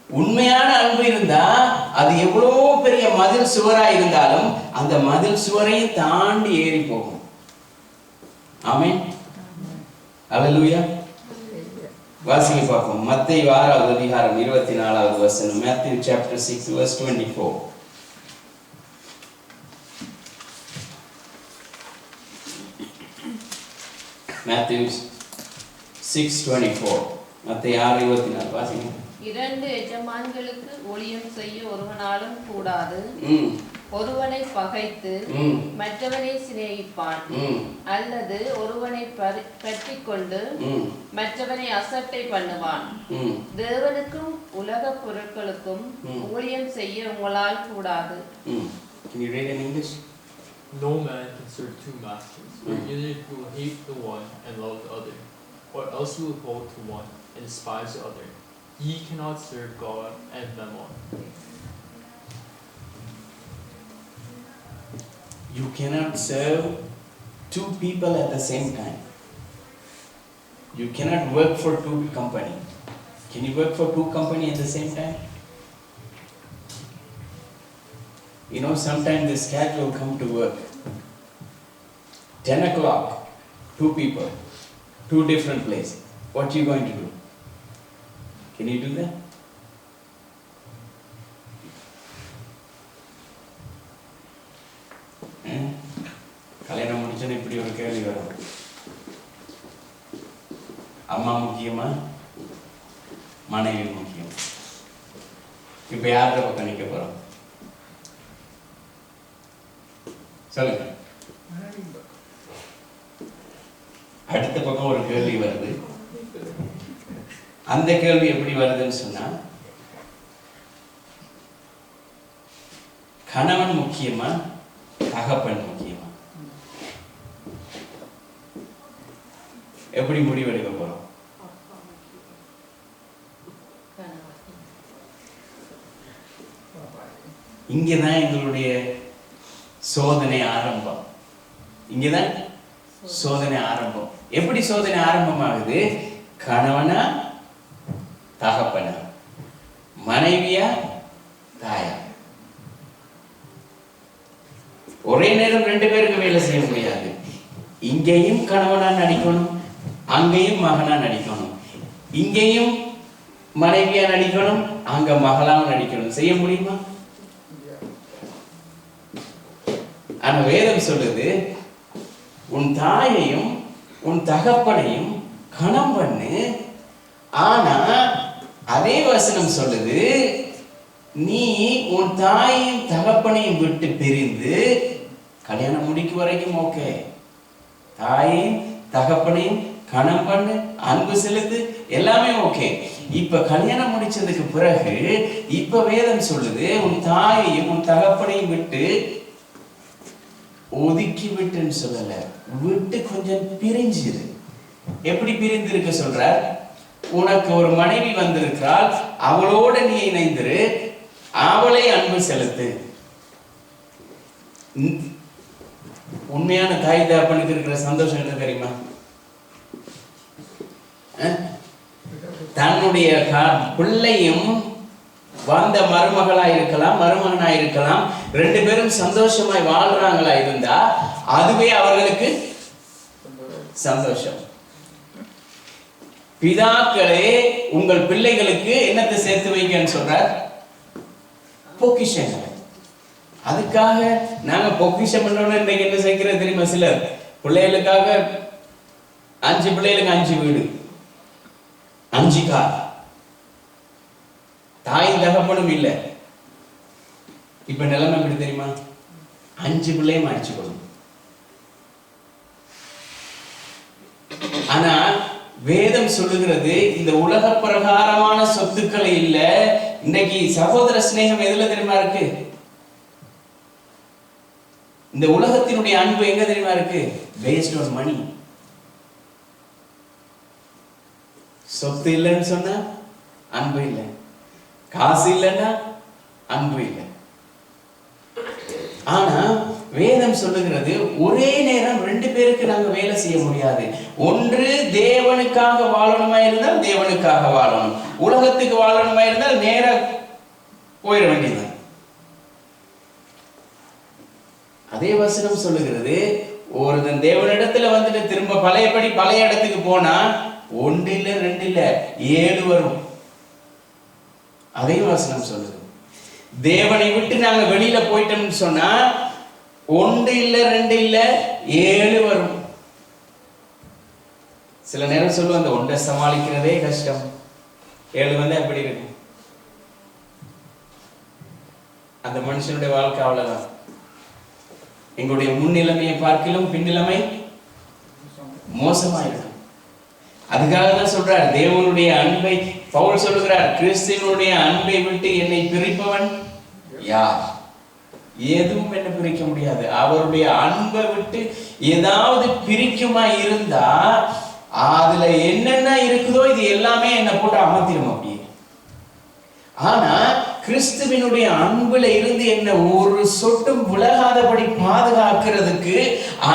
உண்மையான அன்பு இருந்தா அது எவ்வளவு பெரிய மதில் சுவரா இருந்தாலும் அந்த மதில் சுவரையும் தாண்டி ஏறி போகும். ஆமென். அல்லேலூயா. வாசிங்க பார்ப்போம். மத்தேயு 6வது அதிகாரம் 24வது வசனம். Matthew chapter 6 verse 24. Matthew 6:24. மத்தேயு 6:24 வாசிங்க. 2 எஜமான்களுக்கு ஊழியம் செய்ய ஒருவனாலும் கூடாது. ஒருவனை பகைத்து மற்றவனை சிநேகிப்பான், அல்லது ஒருவனை பற்றி கொண்டு மற்றவனை அசட்டை பண்ணுவான். தேவனுக்கும் உலக பொருட்களுக்கும் ஊழியம் செய்ய உங்களால் கூடாது. Can you read in English? No man can serve two masters, for either he will hate the one and love the other, or else he will hold to one and despise the other. Ye cannot serve God and mammon. You cannot serve two people at the same time. You cannot work for two companies. Can you work for two companies at the same time? You know, sometimes the schedule will come to work. 10 o'clock, two people, two different places. What are you going to do? Can you do that? கல்யாணம் முடிச்சோன்னு இப்படி ஒரு கேள்வி வரும். அம்மா முக்கியமா, மனைவி முக்கியம்? இப்ப யார பக்கம் நிக்க போறோம்? சொல்லுங்க. அடுத்த பக்கம் ஒரு கேள்வி வருது. அந்த கேள்வி எப்படி வருதுன்னு சொன்னா, கணவன் முக்கியமா, தகப்பன் முக்கியமா? எப்படி முடிவெடுக்க போறோம்? இங்கதான் எங்களுடைய சோதனை ஆரம்பம். இங்கதான் சோதனை ஆரம்பம். எப்படி சோதனை ஆரம்பமாகுது? கணவனா, தகப்பனா, மனைவியா, தாயா? ஒரே நேரம் 2 பேருக்கு வேலை செய்ய முடியாது. இங்கேயும் கணவனா நடிக்கணும், அங்கேயும் மகனா நடிக்கணும். இங்கேயும் மனைவியா நடிக்கணும், அங்க மகளாவும் நடிக்கணும். செய்ய முடியுமா? ஆனா வேதம் சொல்லுது, உன் தாயையும் உன் தகப்பனையும் கணம் பண்ணு. ஆனா அதே வசனம் சொல்லுது, நீ உன் தாயையும் தகப்பனையும் விட்டு பிரிந்து, கல்யாணம் முடிக்கும் வரைக்கும் ஓகே, தாயையும் தகப்பனையும் கணம் பண்ணு, அன்பு செலுத்து, எல்லாமே ஓகே. இப்ப கல்யாணம் முடிச்சதுக்கு பிறகு இப்ப வேதம் சொல்லுது, உன் தாயையும் உன் தகப்பனையும் விட்டு ஒதுக்கி விட்டுன்னு சொல்லல, விட்டு கொஞ்சம் பிரிஞ்சிரு. எப்படி பிரிந்து இருக்க சொல்றார்? உனக்கு ஒரு மனைவி வந்திருக்கிறாள், அவளோட நீ இணைந்திரு, அவளை அன்பு செலுத்து. உண்மையான தாய் தகப்பனுக்கு இருக்கிற சந்தோஷம் என்ன தெரியுமா? தன்னுடைய பிள்ளையும் வந்த மருமகளா இருக்கலாம், மருமகனா இருக்கலாம், 2 பேரும் சந்தோஷமாய் வாழ்றாங்களா இருந்தா அதுவே அவர்களுக்கு சந்தோஷம். பிதாக்களே உங்கள் பிள்ளைகளுக்கு என்னத்தை சேர்த்து வைக்கன்னு சொல்றார்? பொக்கிஷங்கள். அதுக்காக நாங்க பொக்கிஷம் பண்ணோம்னு இன்னைக்கு என்ன சேர்க்கிறது தெரியுமா? சிலர் பிள்ளைகளுக்காக 5 பிள்ளைகளுக்கு 5 வீடு, 5 கார், தாய் தகப்பனும் இல்லை. இப்ப நிலைமை எப்படி தெரியுமா? 5 பிள்ளையும் அடிச்சுக்கணும். ஆனா வேதம் சொல்லுகிறது, இந்த உலக பிரகாரமான சொத்துக்களை இல்ல. இன்னைக்கு சகோதர சிநேகம் எதுல தெரியுமா இருக்கு? இந்த உலகத்தினுடைய அன்பு எங்க தெரியுமா இருக்கு? Based on money. சொத்து இல்லைன்னு சொன்னா அன்பு இல்லை, காசு இல்லைன்னா அன்பு இல்லை. ஆனா வேதம் சொல்லுகிறது, ஒரே நேரம் 2 பேருக்கு நாங்க வேலை செய்ய முடியாது. ஒன்று தேவனுக்காக வாழணுமா இருந்தால் தேவனுக்காக வாழணும், உலகத்துக்கு வாழணுமா இருந்தால் நேர போயிட வேண்டியது. அதே வசனம் சொல்லுகிறது, ஒருத்தன் தேவனிடத்துல வந்துட்டு திரும்ப பழையபடி பழைய இடத்துக்கு போனா 1 இல்ல 2 இல்ல 7 வரும். அதையும் வசனம் சொல்லுது. தேவனை விட்டு நாங்க வெளியில போயிட்டோம்னு சொன்னா 1 இல்ல 2 இல்ல 7 வரும். சில நேரம் சொல்லுவோம் அந்த 1 சமாளிக்கிறதே கஷ்டம், 7 வந்து எப்படி இருக்கும்? அந்த மனுஷனுடைய வாழ்க்கை அவ்வளவுதான். எங்களுடைய முன்னிலைமையை பார்க்கிலும் பின்னிலைமை மோசமாயிருக்கும். அதுக்காக தான் சொல்றார் தேவனுடைய அன்பை பவுல் சொல்லுகிறார், கிறிஸ்துவினுடைய அன்பை விட்டு என்னை பிரிப்பவன் யார்? எதுவும் என்ன பிரிக்க முடியாது. அவருடைய அன்பை விட்டு ஏதாவது பிரிக்குமா இருந்தா அதுல என்னென்ன இருக்குதோ இது எல்லாமே என்ன போட்டு அமர்த்திடும் அப்படியே. ஆனா கிறிஸ்துவினுடைய அன்புல இருந்து என்ன ஒரு சொட்டும் விலகாதபடி பாதுகாக்கிறதுக்கு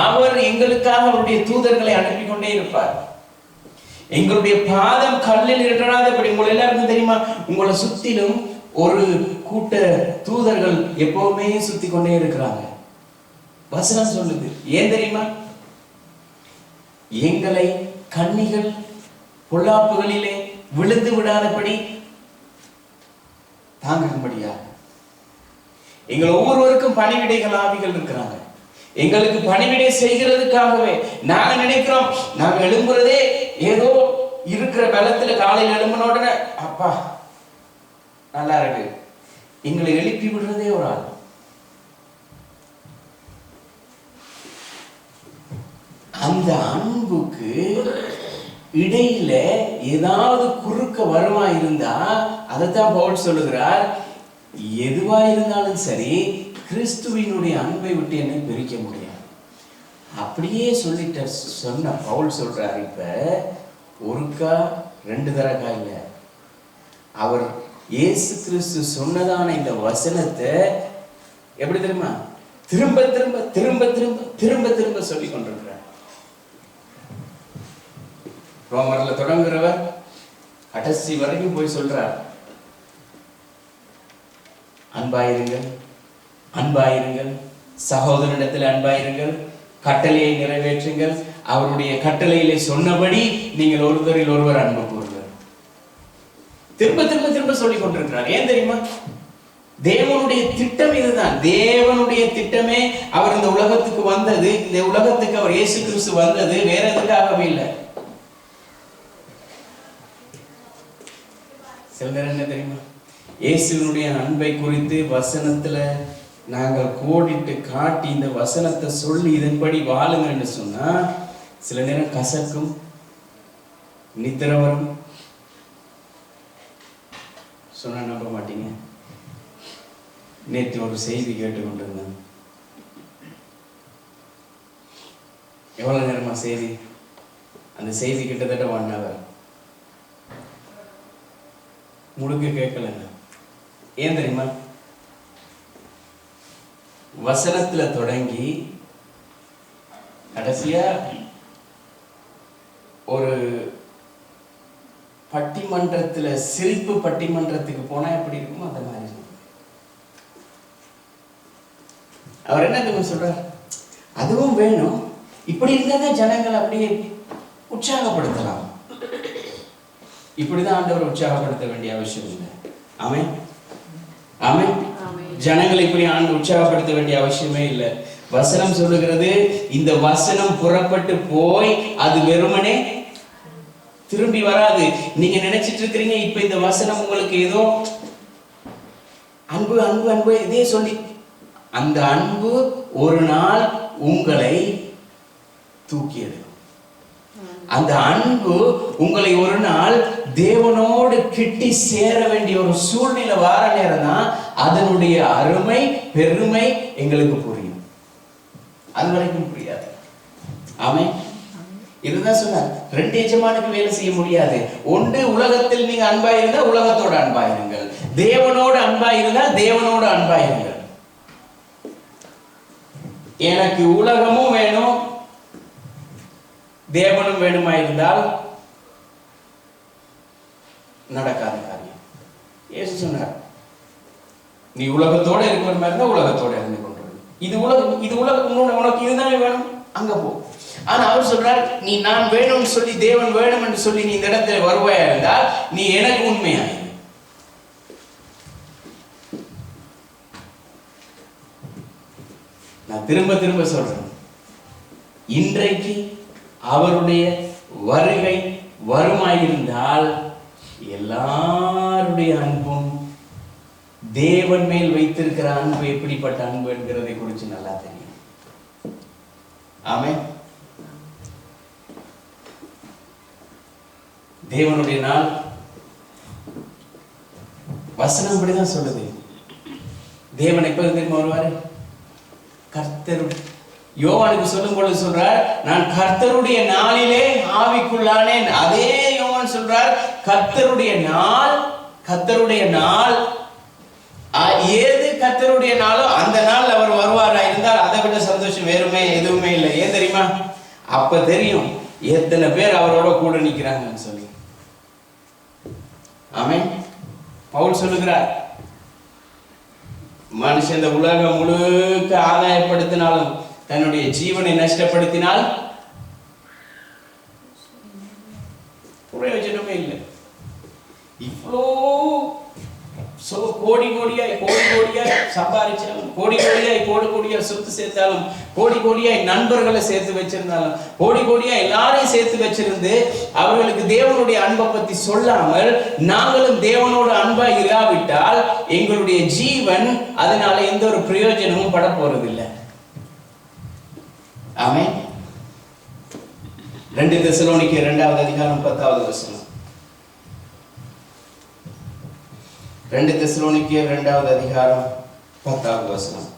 அவர் எங்களுக்காக அவருடைய தூதர்களை அனுப்பி கொண்டே இருப்பார். எங்களுடைய பாதம் கல்லில் இடராதபடி. உங்களை எல்லாருக்கும் தெரியுமா, உங்களை சுத்திலும் ஒரு கூட்ட தூதர்கள் எப்பவுமே சுத்தி கொண்டே இருக்கிறாங்க. வசனம் சொல்லுது. ஏன் தெரியுமா? எங்களை கண்ணிகள் பொல்லாப்புகளிலே விழுந்து விடாதபடி தாங்கும்படியா. எங்கள் ஒவ்வொருவருக்கும் பணிவிடைகள் ஆவிகள் இருக்கிறாங்க. எங்களுக்கு பணிவிடை செய்கிறதுக்காகவே நாங்க நினைக்கிறோம், நாங்க எழும்புறதே ஏதோ இருக்கிற பலத்துல காலையில் எழும்பின உடனே அப்பா நல்லா இருக்கு, எங்களை எழுப்பி விடுறதே ஒரு ஆள். அந்த அன்புக்கு இடையில ஏதாவது குறுக்க வருமா இருந்தா அதைத்தான் பவுல் சொல்லுகிறார், எதுவா இருந்தாலும் சரி கிறிஸ்துவினுடைய அன்பை விட்டு என்னை பிரிக்க முடியாது. அப்படியே சொல்லிட்ட சொன்ன பவுல் சொல்றார், இப்ப ஒருக்கா 2 தரக்கா இல்ல, அவர் இயேசு கிறிஸ்து சொன்னதான இந்த வசனத்தை எப்படி தெரியுமா திரும்ப திரும்ப திரும்ப திரும்ப திரும்ப திரும்ப சொல்லி கொண்டிருக்கிறார். ரோமர்ல தொடங்குறவர் கடைசி வரைக்கும் போய் சொல்றார், அன்பாயிருங்கள் அன்பாயிருங்கள், சகோதரனிடத்தில் அன்பாயிருங்கள், கட்டளையை நிறைவேற்றுங்கள், அவருடைய கட்டளையிலே சொன்னபடி நீங்கள் ஒருவரில் ஒருவர் அன்பு கூறுங்கள். திரும்ப திரும்ப திரும்ப சொல்லிக் கொண்டிருக்கிறார். ஏன் தெரியுமா? தேவனுடைய திட்டம் இதுதான். தேவனுடைய திட்டமே அவர் இந்த உலகத்துக்கு வந்தது, இந்த உலகத்துக்கு அவர் இயேசு கிறிஸ்து வந்தது வேற எதுக்காகவே இல்லை. சில நேரம் என்ன தெரியுமா, இயேசுவினுடைய அன்பை குறித்து வசனத்துல நாங்கள் கோடிட்டு காட்டி இந்த வசனத்தை சொல்லி இதன்படி வாழுங்கன்னு சொன்னா சில நேரம் கசக்கும், நித்திர வரும். சொன்னா நம்ப மாட்டீங்க. நேற்று ஒரு செய்தி கேட்டுக்கொண்டிருந்தேன். எவ்வளவு நேரமா செய்தி? அந்த செய்தி கிட்டத்தட்ட 1 hour முழுக்க கேட்கலங்க. ஏன் தெரியுமா? வசனத்துல தொடங்கி கடைசியா ஒரு பட்டிமன்றத்துல சிரிப்பு பட்டிமன்றத்துக்கு போனா எப்படி இருக்குமோ அந்த மாதிரி. அவர் என்ன தெரியுமா சொல்றார், அதுவும் வேணும், இப்படி இருந்தாதான் ஜனங்கள் அப்படியே உற்சாகப்படுத்தலாம். இப்படிதான் ஆண்டவர் உற்சாகப்படுத்த வேண்டிய அவசியம் இல்லை. ஆமென் ஆமென். ஜனங்களை இப்படி ஆண்டு உற்சாகப்படுத்த வேண்டிய அவசியமே இல்லை. வசனம் சொல்லுகிறது, இந்த வசனம் புறப்பட்டு போய் அது வெறுமனே திரும்பி வராது. நீங்க நினைச்சிட்டு இருக்கிறீங்க இப்ப இந்த வசனம் உங்களுக்கு ஏதோ அன்பு அன்பு அன்பு இதே சொல்லி, அந்த அன்பு ஒரு நாள் உங்களை தூக்கியது. அந்த அன்பு உங்களை ஒரு நாள் தேவனோடு கிட்டி சேர வேண்டிய ஒரு சூழ்நிலை வார நேரம் தான் அதனுடைய அருமை பெருமை எங்களுக்கு புரியும். அது வரைக்கும் புரியாது. ஆமென். இதுதான் சொன்னார், 2 எஜமானுக்கு வேலை செய்ய முடியாது. ஒன்று உலகத்தில் நீங்க அன்பாயிருந்தா உலகத்தோட அன்பாயிருங்கள், தேவனோடு அன்பாயிருந்தா தேவனோடு அன்பாயிருங்கள். எனக்கு உலகமும் வேணும் தேவனும் வேணுமா இருந்தால் நடக்காத காரியம். இயேசு சொன்னார், நீ உலகத்தோட இருக்கிற மாதிரி இருந்தா உலகத்தோட இருந்து கொண்டு இது உலகம் உனக்கு இதுதானே வேணும், அங்க போ. ஆனா அவர் சொல்றார், நீ நான் வேணும்னு சொல்லி, தேவன் வேணும் என்று சொல்லி நீ இந்த இடத்துல வருவாயா இருந்தால் நீ எனக்கு உண்மையாய். நான் திரும்ப திரும்ப சொல்றேன், இன்றைக்கு அவருடைய வருகை வருமாயிருந்தால் எல்லாருடைய அன்பும் தேவன் மேல் வைத்திருக்கிற அன்பு எப்படிப்பட்ட அன்பு என்கிறதை குறித்து நல்லா தெரியும். ஆமென். தேவனுடைய நாள் வசனம் இப்படிதான் சொல்லுது. தேவன் எப்ப தெரியுமா வருவாரு? கர்த்தருடைய, யோவானுக்கு சொல்லும் பொழுது சொல்றார், நான் கர்த்தருடைய நாளிலே ஆவிக்குள்ளானேன். அதே யோவான் சொல்றார், கர்த்தருடைய நாள், கர்த்தருடைய நாள் ஏது கர்த்தருடைய நாளோ அந்த நாள் அவர் வருவாரா இருந்தால் அதை விட சந்தோஷம் வேறுமே எதுவுமே இல்லை. ஏன் தெரியுமா? அப்ப தெரியும் எத்தனை பேர் அவரோட கூட நிக்கிறாங்கன்னு சொல்லி. ஆமென். பவுல் சொல்லுகிறார், மனுஷன் இந்த உலகம் முழுக்க ஆதாயப்படுத்தினாலும் தன்னுடைய ஜீவனை நஷ்டப்படுத்தினால் பிரயோஜனமே இல்லை. இவ்வளோ கோடி கோடியாய் சம்பாதிச்சாலும், கோடி கோடியாய் சொத்து சேர்த்தாலும், கோடி கோடியாய் நண்பர்களை சேர்த்து வச்சிருந்தாலும், கோடி கோடியாய் எல்லாரையும் சேர்த்து வச்சிருந்து அவர்களுக்கு தேவனுடைய அன்பை பத்தி சொல்லாமல் நாங்களும் தேவனோட அன்பா இராவிட்டால் எங்களுடைய ஜீவன் அதனால எந்த ஒரு பிரயோஜனமும் பட போறதில்லை. ஆமென். 2 தெசலோனிக்கேயர் 2வது அதிகாரம் 10வது வசனம். 2 தெசலோனிக்கேயர் 2வது அதிகாரம் 10வது வசனம்.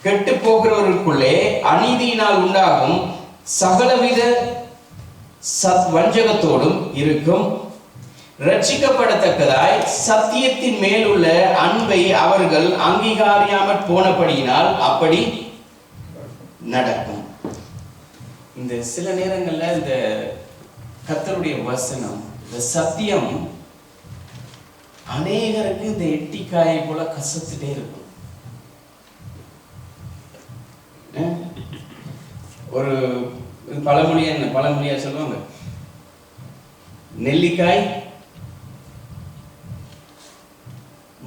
கெட்டு போகிறவர்களுக்குள்ளே அநீதியினால் உண்டாகும் சகலவித வஞ்சகத்தோடும் இருக்கும் ரட்சிக்கப்படத்தக்கதாய் சத்தியத்தின் மேலுள்ள அன்பை அவர்கள் அங்கீகரியாமற் போனபடியினால் அப்படி நடக்கும். இந்த சில நேரங்கள்ல இந்த கர்த்தருடைய வசனம், இந்த சத்தியம் அநேகருக்கு இந்த எட்டிக்காயை போல கசத்துட்டே இருக்கும். ஒரு பழமொழியா சொல்லுவாங்க, நெல்லிக்காய்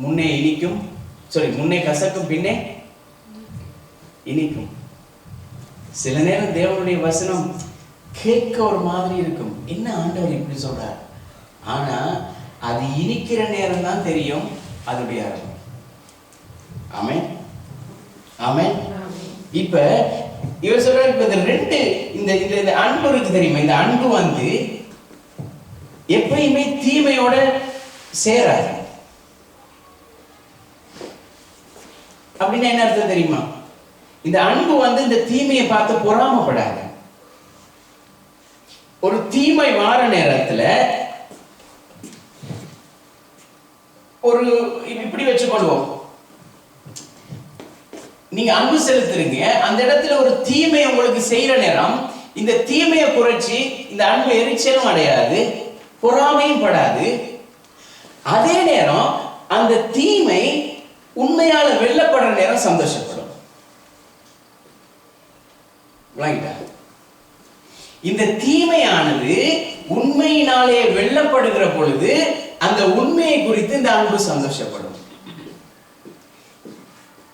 முன்னே கசக்கும் பின்னே இனிக்கும். சில நேரம் தேவனுடைய வசனம் கேட்க ஒரு மாதிரி இருக்கும், என்ன ஆண்டவர் இப்படி சொல்றார், ஆனா அது இனிக்கிற நேரம் தான் தெரியும் அதோடைய அருமை. ஆமென், ஆமென். இப்ப இவர் சொல்றாரு, இப்ப இந்த அன்பு இருக்கு தெரியுமா, இந்த அன்பு வந்து எப்பயுமே தீமையோட சேராது. அப்படின்னா என்ன அர்த்தம் தெரியுமா? இந்த அன்பு வந்து இந்த தீமையை பார்த்து பொறாமப்படாது. ஒரு தீமை வார நேரத்துல ஒரு இப்படி வச்சுக்கொள்வோம், நீங்க அன்பு செலுத்துறீங்க, அந்த இடத்துல ஒரு தீமை உங்களுக்கு செய்யற நேரம் இந்த தீமையை குறைச்சி இந்த அன்பு எரிச்சலும் அடையாது, பொறாமையும் படாது. அதே நேரம் அந்த தீமை உண்மையால வெல்லப்படுற நேரம் சந்தோஷப்படும். இந்த தீமையானது உண்மையினாலே வெல்லப்படுகிற பொழுது அந்த உண்மையை குறித்து இந்த அன்பு சந்தோஷப்படும்.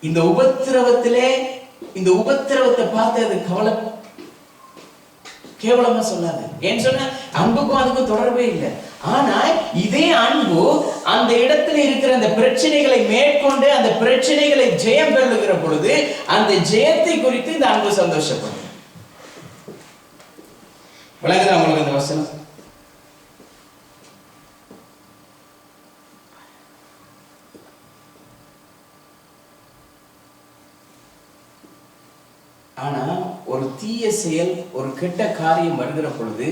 இந்த உபத்திரவத்தை பார்த்து அது கேவலமா சொல்லாது. ஏன்னு சொன்னா அன்புக்கும் அதுக்கும் தொடர்பே இல்லை. ஆனா இதே அன்பு அந்த இடத்துல இருக்கிற அந்த பிரச்சனைகளை மேற்கொண்டு அந்த பிரச்சனைகளை ஜெயம் பெறுகிற பொழுது அந்த ஜெயத்தை குறித்து இந்த அன்பு சந்தோஷப்படும். விளங்குதா உங்களுக்கு இந்த வசனம்? ஆனா ஒரு தீய செயல், ஒரு கெட்ட காரியம் வருகிற பொழுது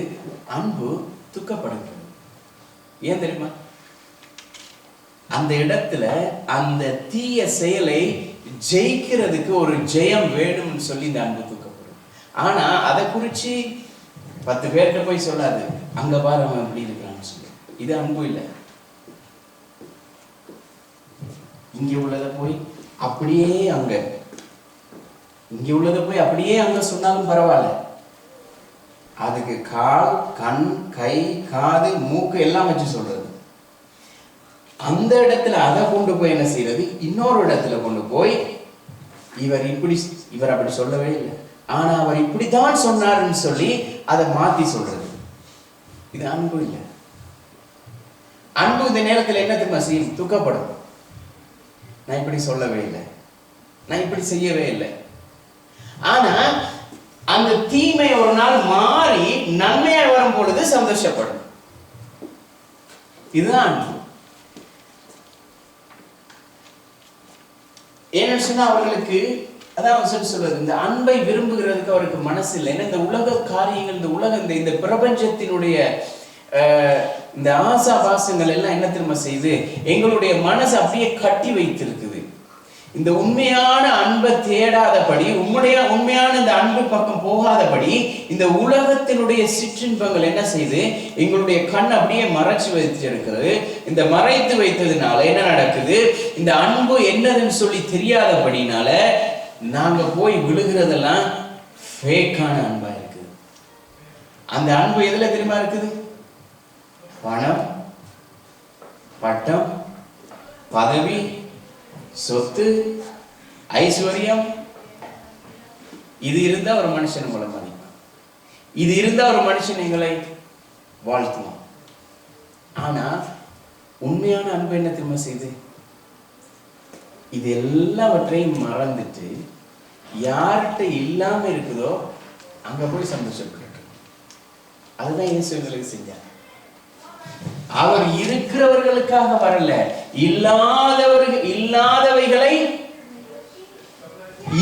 அன்பு துக்கப்படுகிறது. ஏன் தெரியுமா? அந்த இடத்துல அந்த தீய செயலை ஜெயிக்கிறதுக்கு ஒரு ஜெயம் வேணும்னு சொல்லி இந்த அன்பு துக்கப்படும். ஆனா அதை குறிச்சு 10 பேர்கிட்ட போய் சொல்லாது, அங்க பாரு அவன் எப்படி இருக்கான்னு சொல்லி. இது அன்பு இல்லை. இங்க உள்ளதை போய் அப்படியே அங்க இங்க உள்ளதை போய் அப்படியே அங்க சொன்னாலும் பரவாயில்ல. அதுக்கு கால், கண், கை, காது, மூக்கு எல்லாம் வச்சு சொல்றது. அந்த இடத்துல அதை கொண்டு போய் என்ன செய்யறது, இன்னொரு இடத்துல கொண்டு போய் இவர் அப்படி சொல்லவே இல்லை, ஆனா அவர் இப்படித்தான் சொன்னாருன்னு சொல்லி அதை மாத்தி சொல்றது. இது அன்பு இல்லை. அன்பு இந்த நேரத்தில் என்ன தெரியுமா செய்யும்? துக்கப்படும். நான் இப்படி சொல்லவே இல்லை, நான் இப்படி செய்யவே இல்லை. ஆனா அந்த தீமை ஒரு நாள் மாறி நன்மையா வரும் பொழுது சந்தோஷப்படும். இதுதான் அன்பு. ஏன்னு சொன்னா அவர்களுக்கு அதான் சொல்றது, இந்த அன்பை விரும்புகிறதுக்கு அவருக்கு மனசு இல்லை. ஏன்னா இந்த உலக காரியங்கள், இந்த உலக இந்த பிரபஞ்சத்தினுடைய இந்த ஆசாபாசங்கள் எல்லாம் என்ன திரும்ப செய்து எங்களுடைய மனசு அப்படியே கட்டி வைத்திருக்குது. இந்த உண்மையான அன்பை தேடாதபடி, உண்மையான இந்த அன்பு பக்கம் போகாதபடி இந்த உலகத்தினுடைய சிற்றின்பங்கள் என்ன செய்து எங்களுடைய கண் அப்படியே மறைச்சு வைத்திருக்கிறது. இந்த மறைத்து வைத்ததுனால என்ன நடக்குது, இந்த அன்பு என்னதுன்னு சொல்லி தெரியாதபடினால நாங்க போய் விழுகிறதெல்லாம் ஃபேக்கான அன்பா இருக்குது. அந்த அன்பு எதுல தெரியுமா இருக்குது? பணம், பட்டம், பதவி, சொத்து, ஐஸ்வர்யம். இது இருந்தா ஒரு மனுஷன் உங்களை மதிப்பான், இது இருந்தா ஒரு மனுஷன் எங்களை வாழ்த்துவான். ஆனா உண்மையான அன்பு என்ன திரும்ப செய்து இது எல்லாவற்றையும் மறந்துட்டு யார்கிட்ட இல்லாம இருக்குதோ அங்க போய் சந்தோஷப்பட்டு. அதுதான் இயேசு எங்களுக்கு செஞ்சார். அவர் இருக்கிறவர்களுக்காக வரல, இல்லாதவைகளை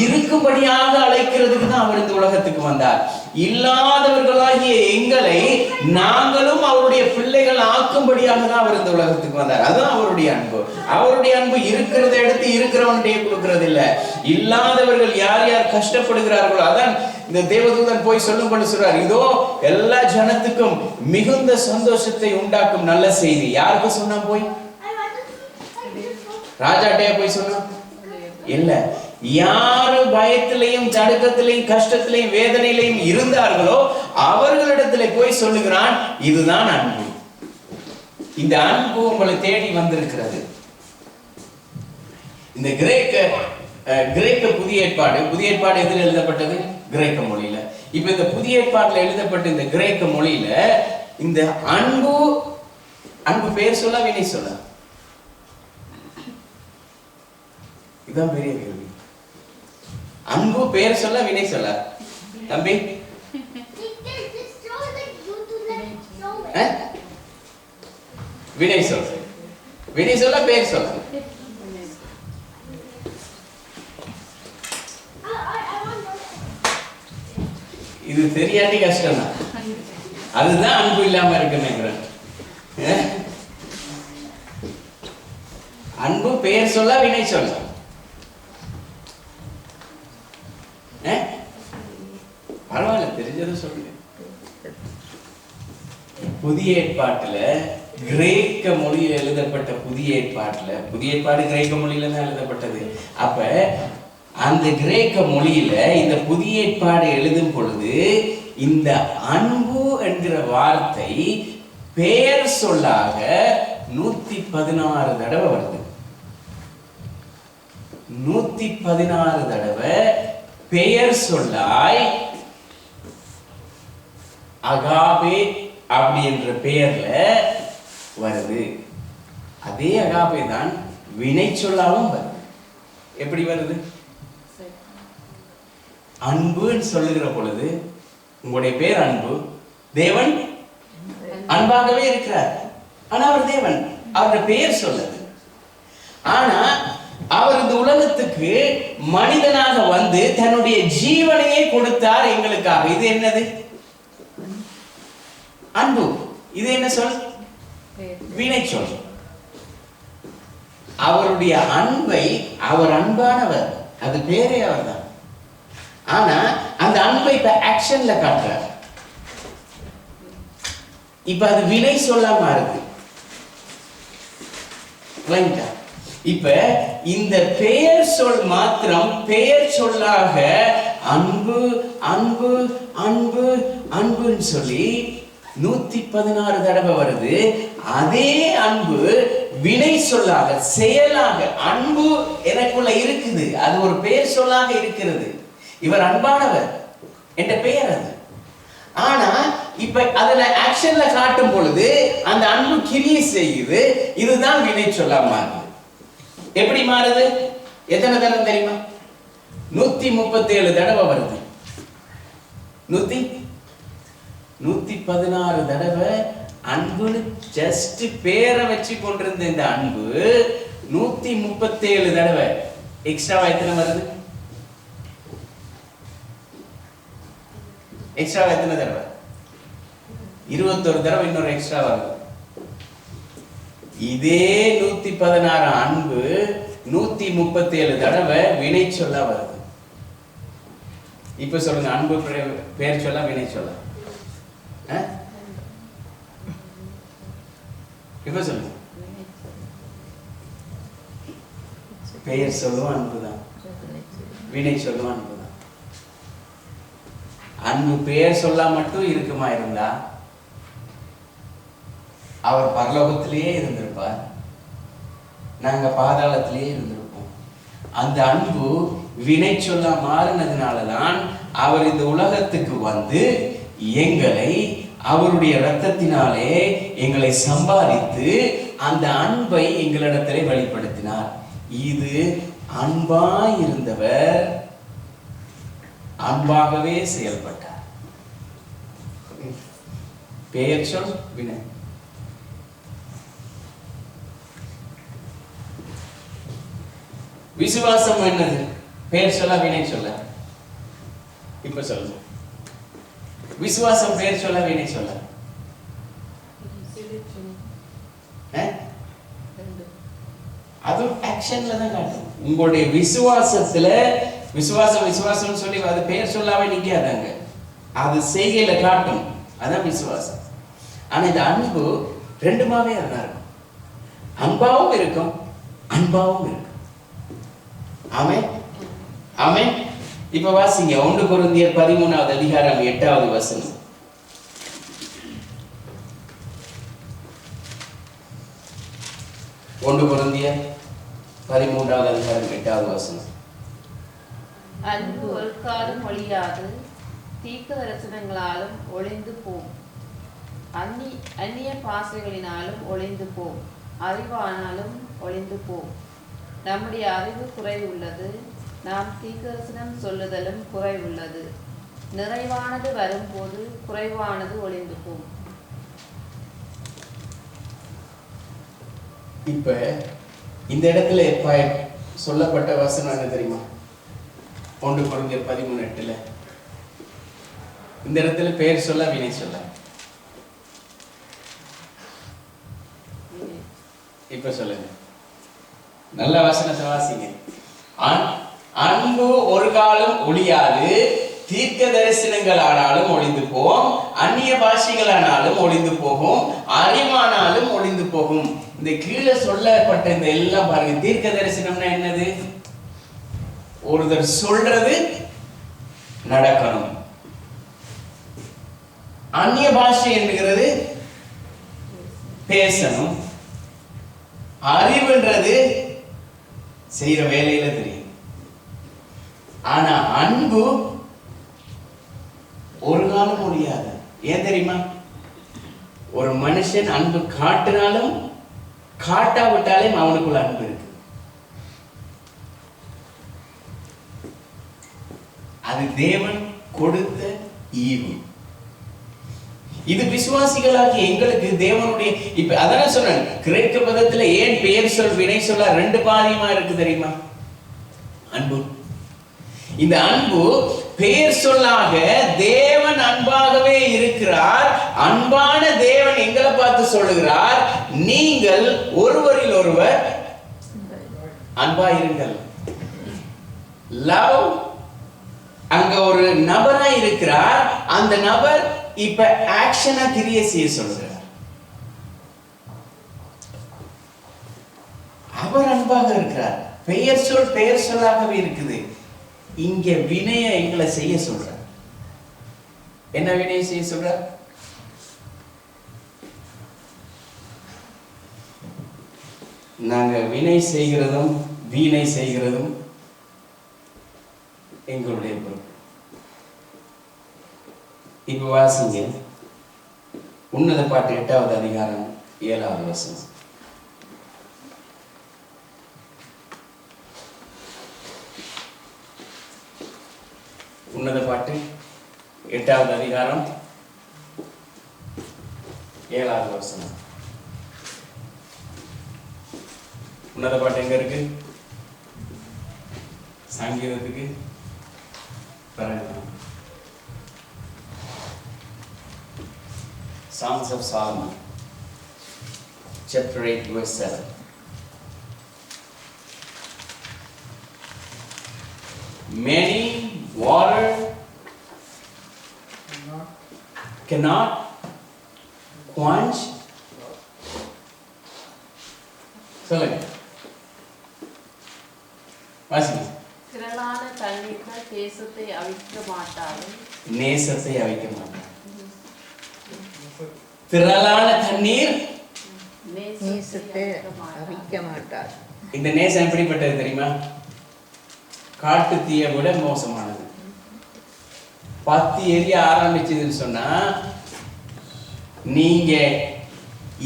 இருக்கும்படியாக அழைக்கிறதுக்கு தான் அவர் இந்த உலகத்துக்கு வந்தார். இல்லாதவர்களாகிய எங்களை நாங்களும் அவருடைய பிள்ளைகள் ஆக்கும்படியாக தான் அவர் இந்த உலகத்துக்கு வந்தார். அதுதான் அவருடைய அன்பு. அவருடைய அன்பு இருக்கிறதை எடுத்து இருக்கிறவன்டே கொடுக்கிறது இல்ல. இல்லாதவர்கள் யார் யார் கஷ்டப்படுகிறார்களோ, அதான் இந்த தேவதூதன் போய் சொல்லும் சொல்றார், இதோ எல்லா ஜனத்துக்கும் மிகுந்த சந்தோஷத்தை உண்டாக்கும் நல்ல செய்தி. யாருக்கு சொன்னா? போய் ராஜாட்டையா போய் சொன்னா இல்ல. யாரு பயத்திலையும் தடுக்கத்திலையும் கஷ்டத்திலையும் வேதனையிலையும் இருந்தார்களோ அவர்களிடத்துல போய் சொல்லுகிறான், இதுதான் அன்பு. இந்த அன்பு உங்களை தேடி வந்திருக்கிறது. இந்த கிரேக்க புதிய ஏற்பாடு எதில் எழுதப்பட்டது? கிரேக்க மொழியில. இப்ப இந்த புதிய ஏற்பாடுல எழுதப்பட்ட இந்த கிரேக்க மொழியில இந்த அன்பு பேர் சொல்ல வினை சொல்ல, இதுதான் பெரிய கேள்வி. அன்பு பேர் சொல்ல வினை சொல்ல? தம்பி வினை சொல்ல, வினை சொல்ல பேர் சொல்ல? இது தெரியாட்டி கஷ்டம் தான். அதுதான் அன்பு இல்லாம இருக்குன்னு. அன்பு பெயர் சொல்ல வினை சொல்ல? பரவாயில்ல, தெரிஞ்சது சொல்லுங்க. புதிய ஏற்பாட்டுல கிரேக்க மொழியில் எழுதப்பட்ட புதிய ஏற்பாடு கிரேக்க மொழியில தான் எழுதப்பட்டது. அப்ப அந்த கிரேக்க மொழியில இந்த புதிய ஏற்பாடு எழுதும் பொழுது இந்த அன்பு என்கிற வார்த்தை பெயர் சொல்லாக 116 தடவை வருது. 116 தடவை பெயர் சொல்லாய் அகாபே அப்படி என்ற பெயர்ல வருது. அதே அகாபே தான் வினை சொல்லாவும் வருது. எப்படி வருது? அன்புன்னு சொல்லுகிற பொழுது உங்களுடைய பேர் அன்பு, தேவன் அன்பாகவே இருக்கிறார். ஆனா அவர் தேவன், அவருடைய பெயர் சொல்லுது. ஆனா அவர் இந்த உலகத்துக்கு மனிதனாக வந்து தன்னுடைய ஜீவனையே கொடுத்தார் எங்களுக்காக. இது என்னது? அன்பு. இது என்ன சொல்? வினை சொல். அவருடைய அன்பை, அவர் அன்பானவர், அது பேரே அவர் தான். ஆனா அந்த அன்பை இப்ப ஆக்ஷன்ல காட்டுறார். இப்ப அது வினை சொல்லாம இருக்கு. இப்ப இந்த பெயர் சொல் மாத்திரம் பெயர் சொல்லாக அன்பு அன்பு அன்பு அன்புன்னு சொல்லி 116 தடவை வருது. அதே அன்பு வினை சொல்லாக செயலாக அன்பு எனக்குள்ள இருக்குது, அது ஒரு பெயர் சொல்லாக இருக்கிறது. இவர் அன்பானவர் என்ற பெயர் அது. ஆனா இப்ப அதுல ஆக்ஷன்ல காட்டும் பொழுது அந்த அன்பு கிரியை செய்யுது. இதுதான் வினை சொல்லா மாறுது. எப்படி மாறுது? எத்தனை தடவை தெரியுமா? 137 தடவை வருது. 116 தடவை அன்புன்னு ஜஸ்ட் பேரை வச்சு கொண்டிருந்த இந்த அன்பு 137 தடவை எக்ஸ்ட்ராவா எத்தனை வருது? எக்ஸ்ட்ராவா எத்தனை தடவை? 21 தடவை இன்னொரு எக்ஸ்ட்ரா வருது. இதே 116 அன்பு 137 தடவை வினை சொல்ல வருது. இப்ப சொல்லுங்க, அன்பு பெயர் சொல்ல வினை சொல்ல? இப்ப சொல்லுங்க. பெயர் சொல்லும் அன்புதான், வினை சொல்லும் அன்புதான். அன்பு பெயர் சொல்ல மட்டும் இருக்குமா இருந்தா அவர் பரலோகத்திலேயே இருந்திருப்பார், நாங்க பாதாளத்திலேயே இருந்திருப்போம். அந்த அன்பு வினை சொல்ல மாறினதுனாலதான் அவர் இந்த உலகத்துக்கு வந்து எங்களை அவருடைய இரத்தத்தினாலே எங்களை சம்பாதித்து அந்த அன்பை எங்களிடத்திலே வெளிப்படுத்தினார். இது அன்பாய் இருந்தவர் அன்பாகவே செயல்பட்டார். பெயர் சொல் வினை. விசுவாசம் என்னது? பெயர் சொல்ல வினை சொல்ல? இப்ப சொல்லுங்க, விசுவாசம் பெயர் சொல்ல வினை சொல்ல? அது ஆக்ஷன்ல தான் காட்டும். உங்களுடைய விசுவாசத்துல விசுவாசம் சொல்லி அது பெயர் சொல்லாவே நிக்காதாங்க, அது செய்கையில காட்டும். அதான் விசுவாசம். ஆனா இந்த அன்பு ரெண்டுமாவே அதான் இருக்கும், அன்பாவும் இருக்கும் அன்பாவும் இருக்கும். ஆமென் ஆமென். இப்ப வாசிங்க 1 கொரிந்தியர் 13வது அதிகாரம் 8வது வசனம். 1 கொரிந்தியர் 13வது அதிகாரம் 8வது வசனம். அன்பு ஒரு காலம் ஒழியாது, தீர்க்க தரிசனங்களாலும் ஒளிந்து போம், அந்நிய பாசைகளினாலும் ஒளிந்து போம், அறிவானாலும் ஒளிந்து போம். நம்முடைய அறிவு குறைவுள்ளது, நாம் தீர்க்கதரிசனம் சொல்லுதலும் குறைவுள்ளது. நிறைவானது வரும்போது குறைவானது ஒளிந்து போம். இப்ப இந்த இடத்துல சொல்லப்பட்ட வசனம் என்ன தெரியுமா? 1 கொரிந்தியர் 13:8 இந்த இடத்துல பெயர் சொல்ல வினை சொல்ல? இப்ப சொல்லுங்க, நல்ல வசனத்தை வாசிங்க. அன்பு ஒரு காலம் ஒழியாது, தீர்க்க தரிசனங்கள் ஆனாலும் ஒளிந்து போகும், அந்நிய பாஷைகளானாலும் ஒளிந்து போகும், அறிவானாலும் ஒளிந்து போகும். இந்த கீழே சொல்லப்பட்ட இந்த எல்லாம் பாருங்க. தீர்க்க தரிசனம்னா என்னது? ஒருத்தர் சொல்றது நடக்கணும். அந்நிய பாஷை என்கிறது பேசணும். அறிவுன்றது செய்யற வேலையில தெரியும். ஆனா அன்பு ஒரு காலம் முடியாது. ஏன் தெரியுமா? ஒரு மனுஷன் அன்பு காட்டினாலும் காட்டாவிட்டாலும் அவனுக்குள்ள அன்பு இருக்கு. அது தேவன் கொடுத்த ஈவு. இது விசுவாசிகளாகி எங்களுக்கு தேவனுடைய இப்ப அதான சொன்னேன், கிரேக்க பதத்துல ஏன் பெயர் சொல் வினை சொல்ல 2 பாதியமா இருக்கு தெரியுமா? அன்பு. இந்த அன்பு பெயர் சொல்லாக தேவன் அன்பாகவே இருக்கிறார். அன்பான தேவன் எங்களை பார்த்து சொல்லுகிறார், நீங்கள் ஒருவரில் ஒருவர் அன்பாயிருங்கள். லவ். அங்க ஒரு நபரா இருக்கிறார். அந்த நபர் இப்ப ஆக்ஷனா கிரியை செய்ய சொல்லுகிறார். அவர் அன்பாக பெயர் சொல்லாகவே இருக்குது. இங்க வினைய எங்களை செய்ய சொல்ற. என்ன வினையை செய்ய சொல்ற? நாங்க வினை செய்கிறதும் வீணை செய்கிறதும் எங்களுடைய பொறுப்பு. இப்ப வாசிங்க உன்னத பாட்டு 8வது அதிகாரம் 7வது வசனம். உன்னத பாட்டு 8வது அதிகாரம் 7வது வசனம். உன்னத பாட்டு எங்க இருக்கு? சங்கீதத்துக்கு பிறகு Songs of Solomon, chapter 8, verse 7. Many water cannot quench. சொல்லுங்க. வாசிங்க. திரளான தண்ணீர்கள் தேசத்தை அவிக்க மாட்டார்கள். நேசத்தை அவிக்க மாட்டார்கள். திரளான தண்ணீர் நேசத்தை அவிக்க மாட்டார். இந்த நேசம் எப்படிப்பட்டது தெரியுமா? காட்டு தீயை விட மோசமானது. பத்தி எரிய ஆரம்பிச்சதுன்னு சொன்னா நீங்க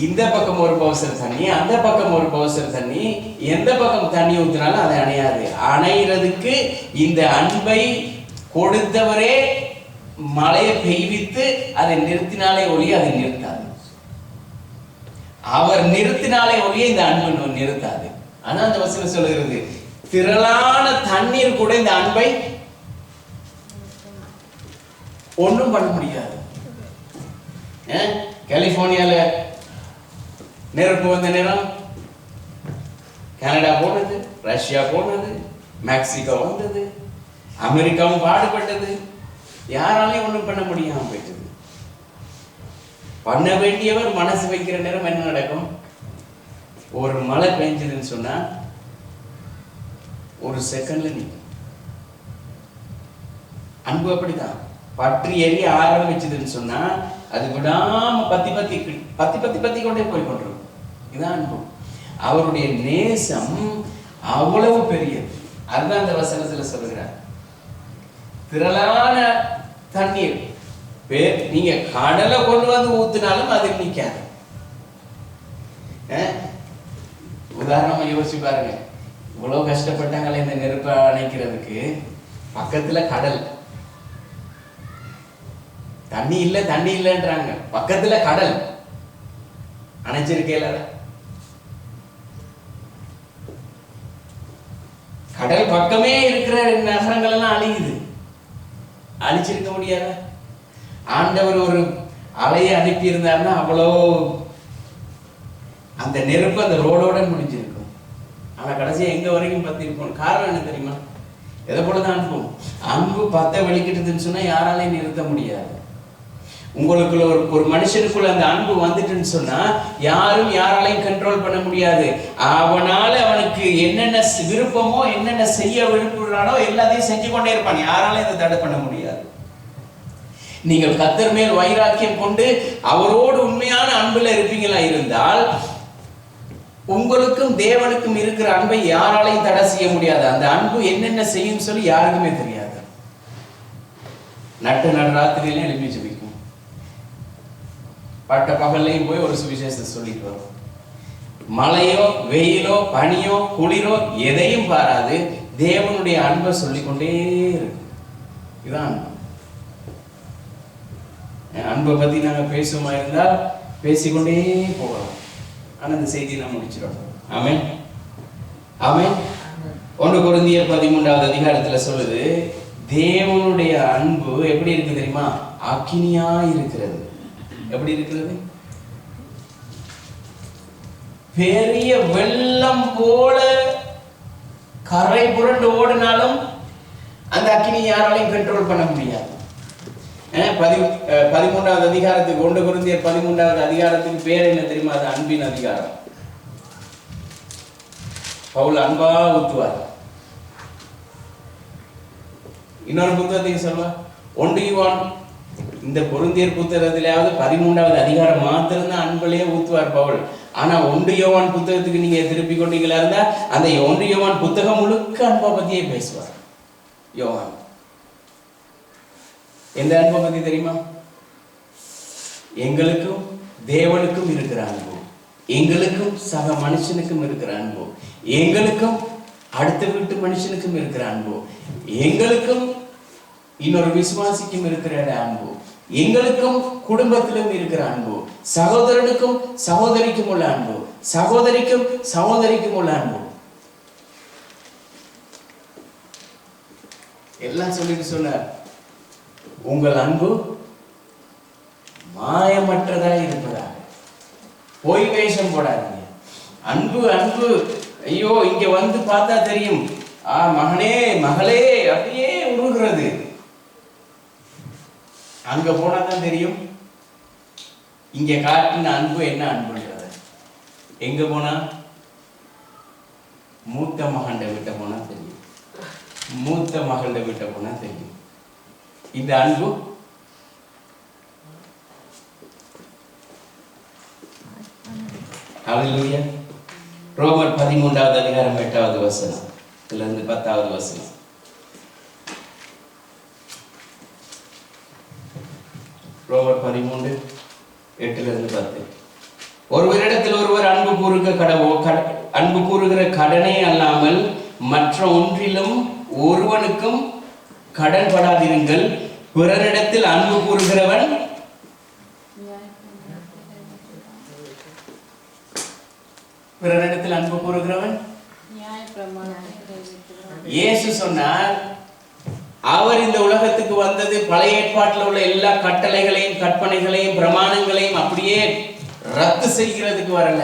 இந்த பக்கம் ஒரு பவுசர் தண்ணி, அந்த பக்கம் ஒரு பவுசர் தண்ணி, எந்த பக்கம் தண்ணி ஊத்தினாலும் அதை அணையாது. அணைகிறதுக்கு இந்த அன்பை கொடுத்தவரே மழையை பெய்வித்து அதை நிறுத்தினாலே ஒழிய அதை நிறுத்தாது. அவர் நிறுத்தினாலே ஒழிய இந்த அன்பு நிறுத்தாது. ஆனா அந்த வசனம் சொல்லுகிறது திரளான தண்ணீர் கூட இந்த அன்பை ஒண்ணும் பண்ண முடியாது. கலிபோர்னியால நெருப்பு வந்த நேரம் கனடா போனது, ரஷ்யா போனது, மெக்சிகோ வந்தது, அமெரிக்காவும் பாடுபட்டது. யாராலையும் ஒண்ணும் பண்ண முடியாம போயிட்டது. பண்ண வேண்டியவர் மனசு வைக்கிற நேரம் என்ன நடக்கும்? ஒரு மழை பெஞ்சதுன்னு சொன்னா ஒரு செகண்ட்ல நிற்கும். அன்பு அப்படிதான். பற்றி எரிய ஆரம்பிச்சதுன்னு சொன்னா அது விடாம பத்தி பத்தி பத்தி பத்தி பத்தி கொண்டே போய் கொண்டிருக்கும். இதான் அன்பு. அவருடைய நேசம் அவ்வளவு பெரியது. அதுதான் அந்த வசனத்துல சொல்லுகிறார். திரளான தண்ணீர் நீங்க கடலை கொண்டு வந்து ஊத்தினாலும் அது நிக்காது. உதாரணமா யோசிச்சு பாருங்க. இவ்வளவு கஷ்டப்பட்டாங்களே இந்த நெருப்பை அணைக்கிறதுக்கு. பக்கத்துல கடல், தண்ணி இல்லைன்றாங்க. பக்கத்துல கடல், அணைச்சிருக்கேல. கடல் பக்கமே இருக்கிற நகரங்கள் எல்லாம் அழியுது. அழிச்சிருக்க முடியாத ஆண்டவர் ஒரு அலையை அனுப்பி இருந்தாருன்னா அவ்வளோ அந்த நெருப்பு அந்த ரோடோட முடிஞ்சிருக்கும். ஆனா கடைசியா எங்க வரைக்கும் பத்தி இருக்கும். காரணம் என்ன தெரியுமா? எதை போலதான் அனுப்பும். அன்பு பத்த வெளிக்கிட்டதுன்னு சொன்னா யாராலையும் நிறுத்த முடியாது. உங்களுக்குள்ள ஒரு மனுஷனுக்குள்ள அந்த அன்பு வந்துட்டுன்னு சொன்னா யாரும் யாராலையும் கண்ட்ரோல் பண்ண முடியாது. அவனால அவனுக்கு என்னென்ன விருப்பமோ என்னென்ன செய்ய விரும்புகிறானோ எல்லாத்தையும் செஞ்சு கொண்டே இருப்பான். யாராலையும் இதை தடை பண்ண முடியாது. நீங்கள் கர்த்தர் மேல் வைராக்கியம் கொண்டு அவரோடு உண்மையான அன்புல இருப்பீங்களா இருந்தால் உங்களுக்கும் தேவனுக்கும் இருக்கிற அன்பை யாராலையும் தடை செய்ய முடியாது. அந்த அன்பு என்னென்ன செய்யும் சொல்லி யாருக்குமே தெரியாது. நடுராத்திரியில எழுப்பி ஜெபிக்கும். பட்ட பகல்லையும் போய் ஒரு சுவிசேஷத்தை சொல்லிட்டு வரும். மழையோ வெயிலோ பனியோ குளிரோ எதையும் பாராது தேவனுடைய அன்பை சொல்லிக்கொண்டே இருக்கும். இதுதான் அன்பை பத்தி நாங்க பேசுமா இருந்தால் பேசிக்கொண்டே போகலாம். ஆனா இந்த செய்தியை நான் முடிச்சிடணும். ஆமென் ஆமென். 1 கொரிந்தியர் 13வது அதிகாரத்துல சொல்லுது தேவனுடைய அன்பு எப்படி இருக்கு தெரியுமா? அக்கினியா இருக்கிறது. எப்படி இருக்கிறது? பெரிய வெள்ளம் போல கரை புரண்டு ஓடினாலும் அந்த அக்கினி யாராலையும் கண்ட்ரோல் பண்ண முடியாது. 13வது அதிகாரத்துக்கு 1 கொரிந்தியர் 13வது அதிகாரத்துக்கு பேர் என்ன தெரியுமா? அது அன்பின் அதிகாரம். பவுல் அன்பா ஊத்துவார். இன்னொரு புத்தகத்தையும் சொல்லுவா, 1 யோவான் இந்த கொரிந்தியர் புத்தகத்திலாவது 13வது அதிகாரம் மாத்திரம்தான் அன்புலயே ஊத்துவார் பவுல். ஆனா 1 யோவான் புத்தகத்துக்கு நீங்க திருப்பி கொண்டீங்களா இருந்தா அந்த 1 யோவான் புத்தகம் முழுக்க அன்பை பத்தியே பேசுவார் யோவான். எந்த அன்பை பத்தி தெரியுமா? எங்களுக்கும் தேவனுக்கும் இருக்கிற அன்பு, எங்களுக்கும் சக மனுஷனுக்கும் இருக்கிற அன்பு, எங்களுக்கும் அடுத்த வீட்டு மனுஷனுக்கும் இருக்கிற அன்பு, எங்களுக்கும் இன்னொரு விசுவாசிக்கும் இருக்கிற அன்பு, எங்களுக்கும் குடும்பத்திலும் இருக்கிற அன்பு, சகோதரனுக்கும் சகோதரிக்கும் உள்ள அன்பு, சகோதரிக்கும் சகோதரிக்கும் உள்ள அன்பு. எல்லாம் சொல்லிட்டு சொன்னார், உங்கள் அன்பு மாயமற்றதா இருப்பதாக. பொய் வேஷம் போடாதீங்க. அன்பு அன்பு ஐயோ இங்க வந்து பார்த்தா தெரியும், மகனே மகளே அப்படியே உருகிறது. அங்க போனா தான் தெரியும் இங்க காட்டின அன்பு என்ன அன்புன்றது. எங்க போனா மூத்த மகண்ட வீட்டை போனா தெரியும், மூத்த மகண்ட வீட்டை போனா தெரியும் இந்த அன்பு. ஹல்லேலூயா. ரோமர் 13வது அதிகாரம் 8வது வசனம் இருந்து 10வது வசனம். ரோமர் 13:8-10. ஒருவரிடத்தில் ஒருவர் அன்பு கூறுகிற கடனே அல்லாமல் மற்ற ஒன்றிலும் ஒருவனுக்கும் கடன் படாதிருங்கள். பிறரிடத்தில் அன்பு கூறுகிறவன் பிறரிடத்தில் அன்பு கூறுகிறவன் இயேசு சொன்னார், அவர் இந்த உலகத்துக்கு வந்தது பழைய ஏற்பாட்டில் உள்ள எல்லா கட்டளைகளையும் கற்பனைகளையும் பிரமாணங்களையும் அப்படியே ரத்து செய்கிறதுக்கு வரல.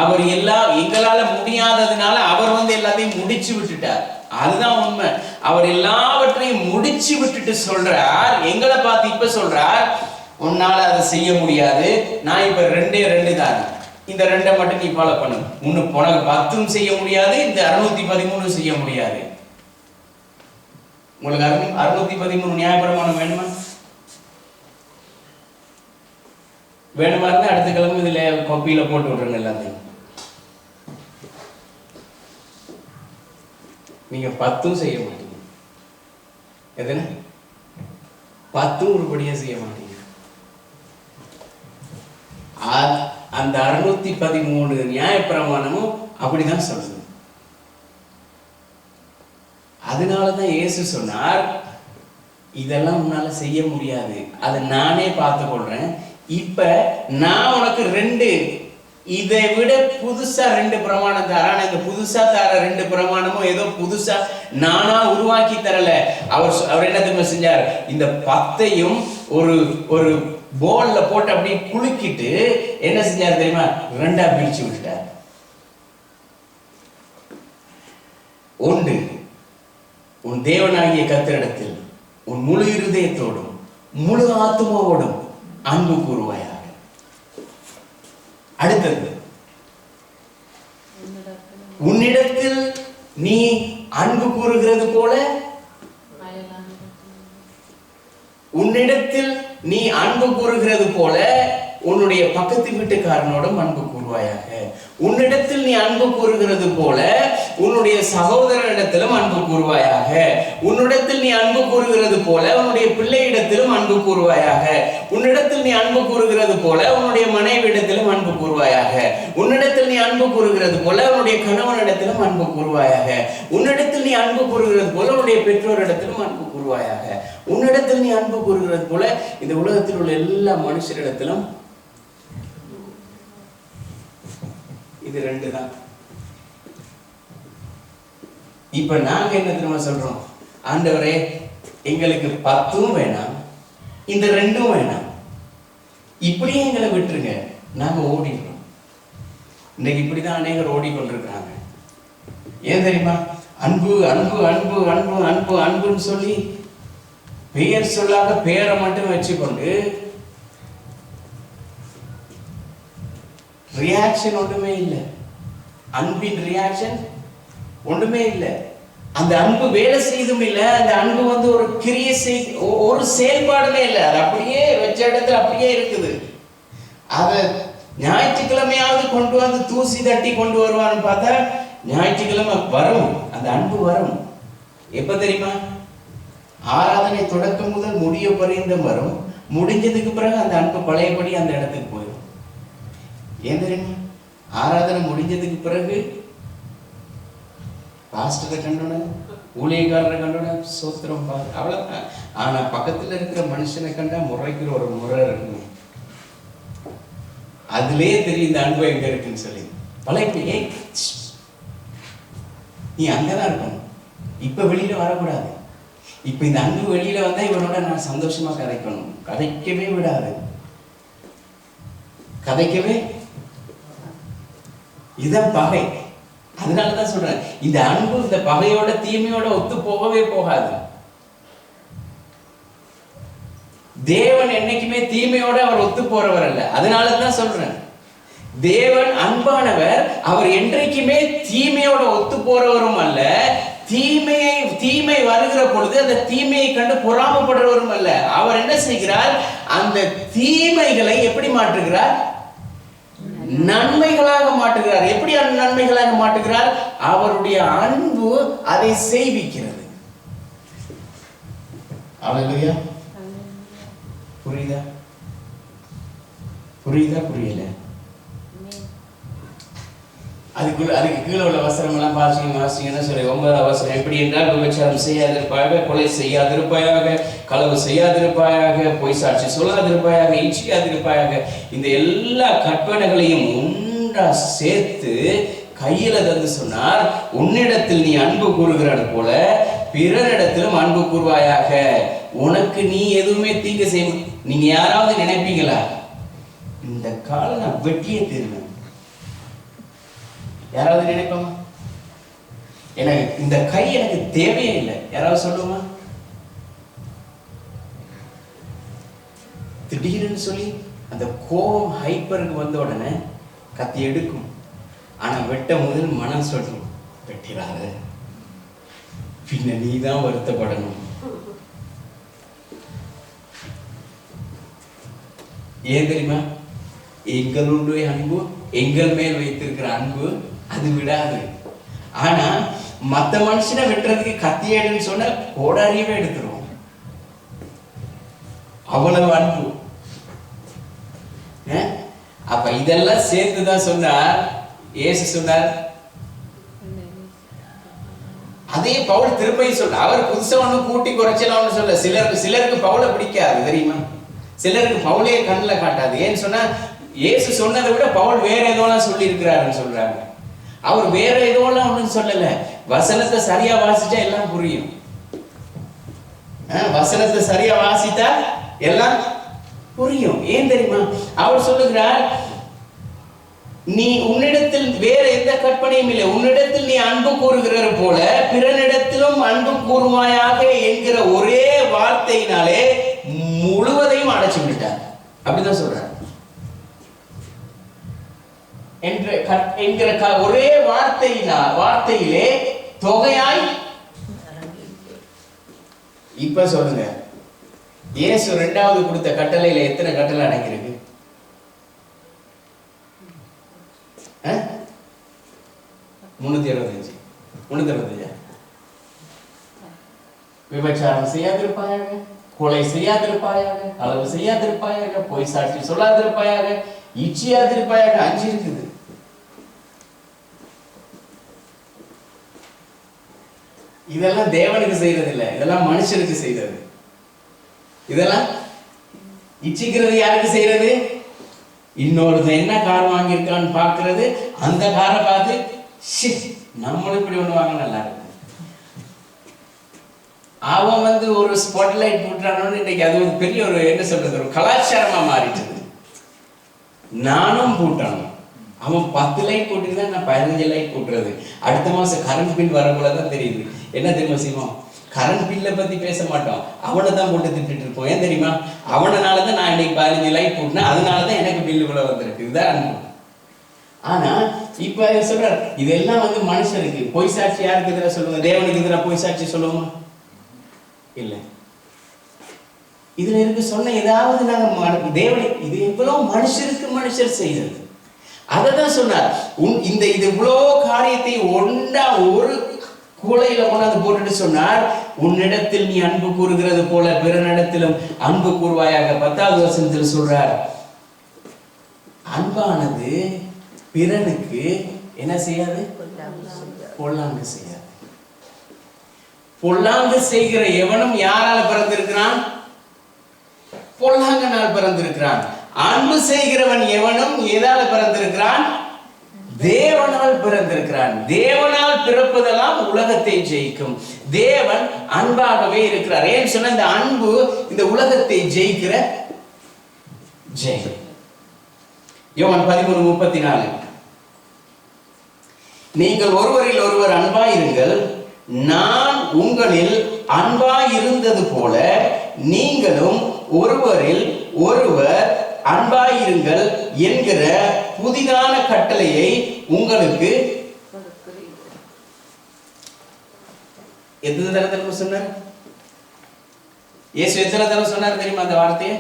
அவர் எங்களால முடியாததுனால அவர் எல்லாத்தையும் முடிச்சு விட்டுட்டார். அதுதான் உண்மை. அவர் எல்லாவற்றையும் முடிச்சு விட்டுட்டு சொல்றார், எங்களை பார்த்து இப்ப சொல்றார், உன்னால அதை செய்ய முடியாது, நான் இப்ப 2 தான், இந்த 2 மட்டும் நீ ஃபாலோ பண்ணு. உனக்கு 10 செய்ய முடியாது, இந்த 613 செய்ய முடியாது. உங்களுக்கு 613 நியாயப்பிரமாணம் வேணுமா? வேணுமா இருந்தா அடுத்த கிழமை இதுல காப்பியில போட்டு விட்டுருங்க எல்லாத்தையும். நீங்க 10 செய்ய மாட்டீங்க. எதுனா 10 உருப்படியா செய்ய மாட்டீங்க. அந்த 613 நியாயப்பிரமாணமும் அப்படிதான் சொல்லுது. அதனாலதான் இயேசு சொன்னார், இதெல்லாம் உன்னால செய்ய முடியாது, அதை நானே பார்த்து கொள்றேன். இப்ப நான் உனக்கு 2 இதை விட புதுசா 2 பிரமாணம் தரான். இந்த புதுசா தர 2 பிரமாணமும் ஏதோ புதுசா நானா உருவாக்கி தரல. அவர் என்ன தெரியுமா செஞ்சார்? இந்த 10ஐயும் ஒரு போல்ல போட்டு அப்படியே குலுக்கிட்டு என்ன செஞ்சார் தெரியுமா? 2ஆ பிரிச்சு விட்டார். 1, உன் தேவனாகிய கர்த்தரிடத்தில் உன் முழு இருதயத்தோடும் முழு ஆத்துமாவோடும் அன்பு கூறுவாயாக. அடுத்தது, உன்னிடத்தில் நீ அன்பு கூறுகிறது போல உன்னுடைய பக்கத்து வீட்டுக்காரனோடும் அன்பு கூறுவாயாக. உன்னிடத்தில் நீ அன்பு கூறுகிறது போல உன்னுடைய சகோதரனிடத்திலும் அன்பு கூறுவாயாக. உன்னிடத்தில் நீ அன்பு கூறுகிறது போல உன்னுடைய பிள்ளையிடத்திலும் அன்பு கூறுவாயாக. உன்னிடத்தில் நீ அன்பு கூறுகிறது போல உன்னுடைய மனைவியிடத்திலும் அன்பு கூறுவாயாக. உன்னிடத்தில் நீ அன்பு கூறுகிறது போல உன்னுடைய கணவனிடத்திலும் அன்பு கூறுவாயாக. உன்னிடத்தில் நீ அன்பு கூறுகிறது போல உன்னுடைய பெற்றோரிடத்திலும் அன்பு கூறுவாயாக. உன்னிடத்தில் நீ அன்பு கூறுகிறது போல இந்த உலகத்தில் உள்ள எல்லா மனுஷரிடத்திலும். இது 2 தான். இப்ப நாங்க என்ன தெரியுமா சொல்றோம்? ஆண்டவரே, எங்களுக்கு 10 வேணாம், இந்த 2 வேணாம், இப்படியே எங்களை விட்டுருங்க, நாங்க ஓடிடுறோம். இன்னைக்கு இப்படிதான் அநேகர் ஓடிக்கொண்டிருக்கிறாங்க. ஏன் தெரியுமா? அன்பு அன்பு அன்பு அன்பு அன்பு அன்புன்னு சொல்லி பெயர் சொல்லாத பெயரை மட்டும் வச்சுக்கொண்டு ரியாக்ஷன் ஒன்றுமே இல்லை. அன்பின் ரியாக்ஷன் ஒன்றுமே இல்லை. அந்த அன்பு வேலை செய்தும் இல்லை. அந்த அன்பு வந்து ஒரு கிரியை ஒரு செயல்பாடுமே இல்லை. அது அப்படியே வச்ச இடத்துல அப்படியே இருக்குது. அதை ஞாயிற்றுக்கிழமையாவது கொண்டு வந்து தூசி தட்டி கொண்டு வருவான்னு பார்த்தா ஞாயிற்றுக்கிழமை வரும், அந்த அன்பு வரும். எப்ப தெரியுமா? ஆராதனை தொடக்கம் முதல் முடிய பரியந்தம் வரும். முடிஞ்சதுக்கு பிறகு அந்த அன்பு பழையபடி அந்த இடத்துக்கு போயிடும். ஏன் தெரியுமா? ஆராதனை முடிஞ்சதுக்கு பிறகு பாஸ்டரை கண்டோட, ஊழியக்காரரை கண்டோட சோத்திரம் அவ்வளவுதான். ஆனா பக்கத்துல இருக்கிற மனுஷனை கண்டா முறைக்கிற ஒரு முறை இருக்குமே, அதுலயே தெரியும் இந்த அன்பு எங்க இருக்குன்னு சொல்லி. பழைய நீ அங்கதான் இருக்கணும், இப்ப வெளியில வரக்கூடாது. இப்ப இந்த அன்பு வெளியில வந்தா இவனோட நான் சந்தோஷமா கதைக்கணும். கதைக்கவே விடாது, கதைக்கவே. இதுதான் பகை. அதனாலதான் சொல்றேன், இந்த அன்பு இந்த பகையோட தீமையோட ஒத்து போகவே போகாது. தேவன் என்னைக்குமே தீமையோட அவர் ஒத்து போறவர் அல்ல. அதனாலதான் சொல்றேன், தேவன் அன்பானவர். அவர் என்றைக்குமே தீமையோட ஒத்து போறவரும் அல்ல. தீமை வருகிற பொழுது அந்த தீமையை கண்டு பொறாமப்படுறவரும் அல்ல. அவர் என்ன செய்கிறார்? அந்த தீமைகளை எப்படி மாற்றுகிறார்? நன்மைகளாக மாற்றுகிறார். எப்படி நன்மைகளாக மாற்றுகிறார்? அவருடைய அன்பு அதை செய்விக்கிறது. அல்லேலூயா. புரியுதா? புரியுதா? புரியல? அதுக்கு கீழே உள்ள வசனம் எல்லாம் வாசிங்கன்னா சொல்லி 9வது வசனம் எப்படி என்றால், விபச்சாரம் செய்யாதிருப்பாயாக, கொலை செய்யாதிருப்பாயாக, களவு செய்யாதிருப்பாயாக, பொய் சாட்சி சொல்லாதிருப்பாயாக, இச்சிக்காதிருப்பாயாக. இந்த எல்லா கற்பனைகளையும் ஒன்றா சேர்த்து கையில தந்து சொன்னார், உன்னிடத்தில் நீ அன்பு கூறுகிறது போல பிறரிடத்திலும் அன்பு கூறுவாயாக. உனக்கு நீ எதுவுமே தீங்கு செய்ய. நீங்க யாராவது நினைப்பீங்களா, இந்த காலை நான் வெட்டியே தருவேன்? யாராவது நினைப்போமா? எனக்கு இந்த கை எனக்கு தேவையே இல்லை. யாராவது சொல்லுமா? திடீர்னு சொல்லி அந்த கோபம் ஹைப்பருக்கு வந்த உடனே கத்தி எடுக்கும். ஆனா வெட்ட முதல் மனம் சொல்லும், வெட்டிடாத, பின்ன நீ தான் வருத்தப்படணும். ஏன் தெரியுமா? எங்களுடைய அன்பு, எங்கள் மேல் வைத்திருக்கிற அன்பு அது விடாது. ஆனா மத்த மனுஷனை வெட்டுறதுக்கு கத்தியேடுன்னு சொன்ன கோடாரியவே எடுத்துருவோம். அவ்வளவு அன்பு. அப்ப இதெல்லாம் சேர்த்துதான் சொன்னார் இயேசு. சொன்னார் அதே பவுல் திரும்பியும் சொல்ற. அவர் புதுசா ஒண்ணு கூட்டி குறைச்சலாம்னு சொல்ல. சிலருக்கு பவுலை பிடிக்காது தெரியுமா? சிலருக்கு பவுலையே கண்ணில் காட்டாது. ஏன்னு சொன்னா இயேசு சொன்னதை விட பவுல் வேற ஏதோலாம் சொல்லி இருக்கிறாருன்னு சொல்றாங்க. அவர் வேற ஏதோலாம் ஒன்றும் சொல்லல. வசனத்தை சரியா வாசிச்சா எல்லாம் புரியும். வசனத்தை சரியா வாசித்தா எல்லாம் புரியும். ஏன் தெரியுமா? அவர் சொல்லுகிறார், நீ உன்னிடத்தில் வேற எந்த கற்பனையும் இல்லை, உன்னிடத்தில் நீ அன்பு கூறுகிறது போல பிறனிடத்திலும் அன்பு கூறுவாயாக என்கிற ஒரே வார்த்தையினாலே முழுவதையும் அடைச்சு விட்டார். அப்படிதான் சொல்றார். என்கிற ஒரே வார்த்தையிலே தொகையாய். இப்ப சொல்லுங்க, இயேசு 2வது கொடுத்த கட்டளையில எத்தனை கட்டளை அடங்கியிருக்கு? 365. விபச்சாரம் செய்யாதிருப்பாயாக, கொலை செய்யாதிருப்பாயாக, களவு செய்யாதிருப்பாயாக, பொய் சாட்சி சொல்லாதிருப்பாயாக, இச்சியாதிருப்பாயாக. 5 இருக்குது. இதெல்லாம் தேவனுக்கு செய்யறது இல்லை, இதெல்லாம் மனுஷனுக்கு செய்யறது. இதெல்லாம் இச்சிக்கிறது யாருக்கு செய்யறது? இன்னொருத்தன் என்ன கார் வாங்கியிருக்கான்னு பார்க்கறது. அந்த காரை பார்த்து நம்மளும் இப்படி ஒண்ணு வாங்க நல்லா இருக்கு. அவன் வந்து ஒரு ஸ்பாட்லைட் போட்டுறானு இன்னைக்கு அது ஒரு பெரிய ஒரு என்ன சொல்றது, ஒரு கலாச்சாரமா மாறிட்டு. நானும் போட்டானு. அவன் 10 லைட் போட்டுருந்தா நான் 15 லைட் போட்டுறது. அடுத்த மாசம் கரண்ட் பில் வரக்குள்ளதான் தெரியுது. என்ன தெரியுமா செய்வோம்? கரண்ட் பில்லை பத்தி பேச மாட்டோம், அவனை தான் போட்டு திட்டுட்டு இருப்போம். ஏன் தெரியுமா? அவனாலதான் நான் இன்னைக்கு 15 லைட் போட்டேன், அதனாலதான் எனக்கு பில்லு கூட வந்திருக்கு. இதுதான் அன்பு. ஆனா இப்ப சொல்ற இதெல்லாம் வந்து மனுஷனுக்கு. பொய் சாட்சி யாருக்கு எதிராக சொல்லுங்க? தேவனுக்கு எதிராக பொய் சாட்சி சொல்லுவோமா? இல்ல. இதுல இருக்கு சொன்ன ஏதாவது நாங்க தேவனை இது எவ்வளவு மனுஷர் செய்தது. அததான் சொன்னார். இந்த இது இவ்வளவு காரியத்தை ஒன்றா ஒரு கூளையில கொண்டாந்து போட்டுட்டு சொன்னார், உன்னிடத்தில் நீ அன்பு கூறுகிறது போல பிறனிடத்திலும் அன்பு கூறுவாயாக. 10வது வசனத்தில் சொல்றார், அன்பானது பிறனுக்கு என்ன செய்யாது? பொல்லாங்கு செய்யாது. பொல்லாங்கு செய்கிற எவனும் யாரால பிறந்திருக்கிறான்? பொல்லாங்கனால் பிறந்திருக்கிறான். அன்பு செய்கிறவன் எவனும் எதால பிறந்திருக்கிறான்? தேவனால் பிறந்திருக்கிறான். தேவனால் பிறப்பதெல்லாம் உலகத்தை ஜெயிக்கும். தேவன் அன்பாகவே இருக்கிறார். ஏன் சொன்ன இந்த அன்பு இந்த உலகத்தை ஜெயிக்கிற ஜெயம். யோவான் 13:34 நீங்கள் ஒருவரில் ஒருவர் அன்பாயிருங்கள், நான் உங்களில் அன்பாயிருந்தது போல நீங்களும் ஒருவரில் ஒருவர் அன்பாயிருங்கள் என்கிற புதிதான கட்டளையை உங்களுக்கு எத்தனை தடவை சொன்னார்? இயேசு எத்தனை தடவை சொன்னார் தெரியுமா? அந்த வார்த்தையை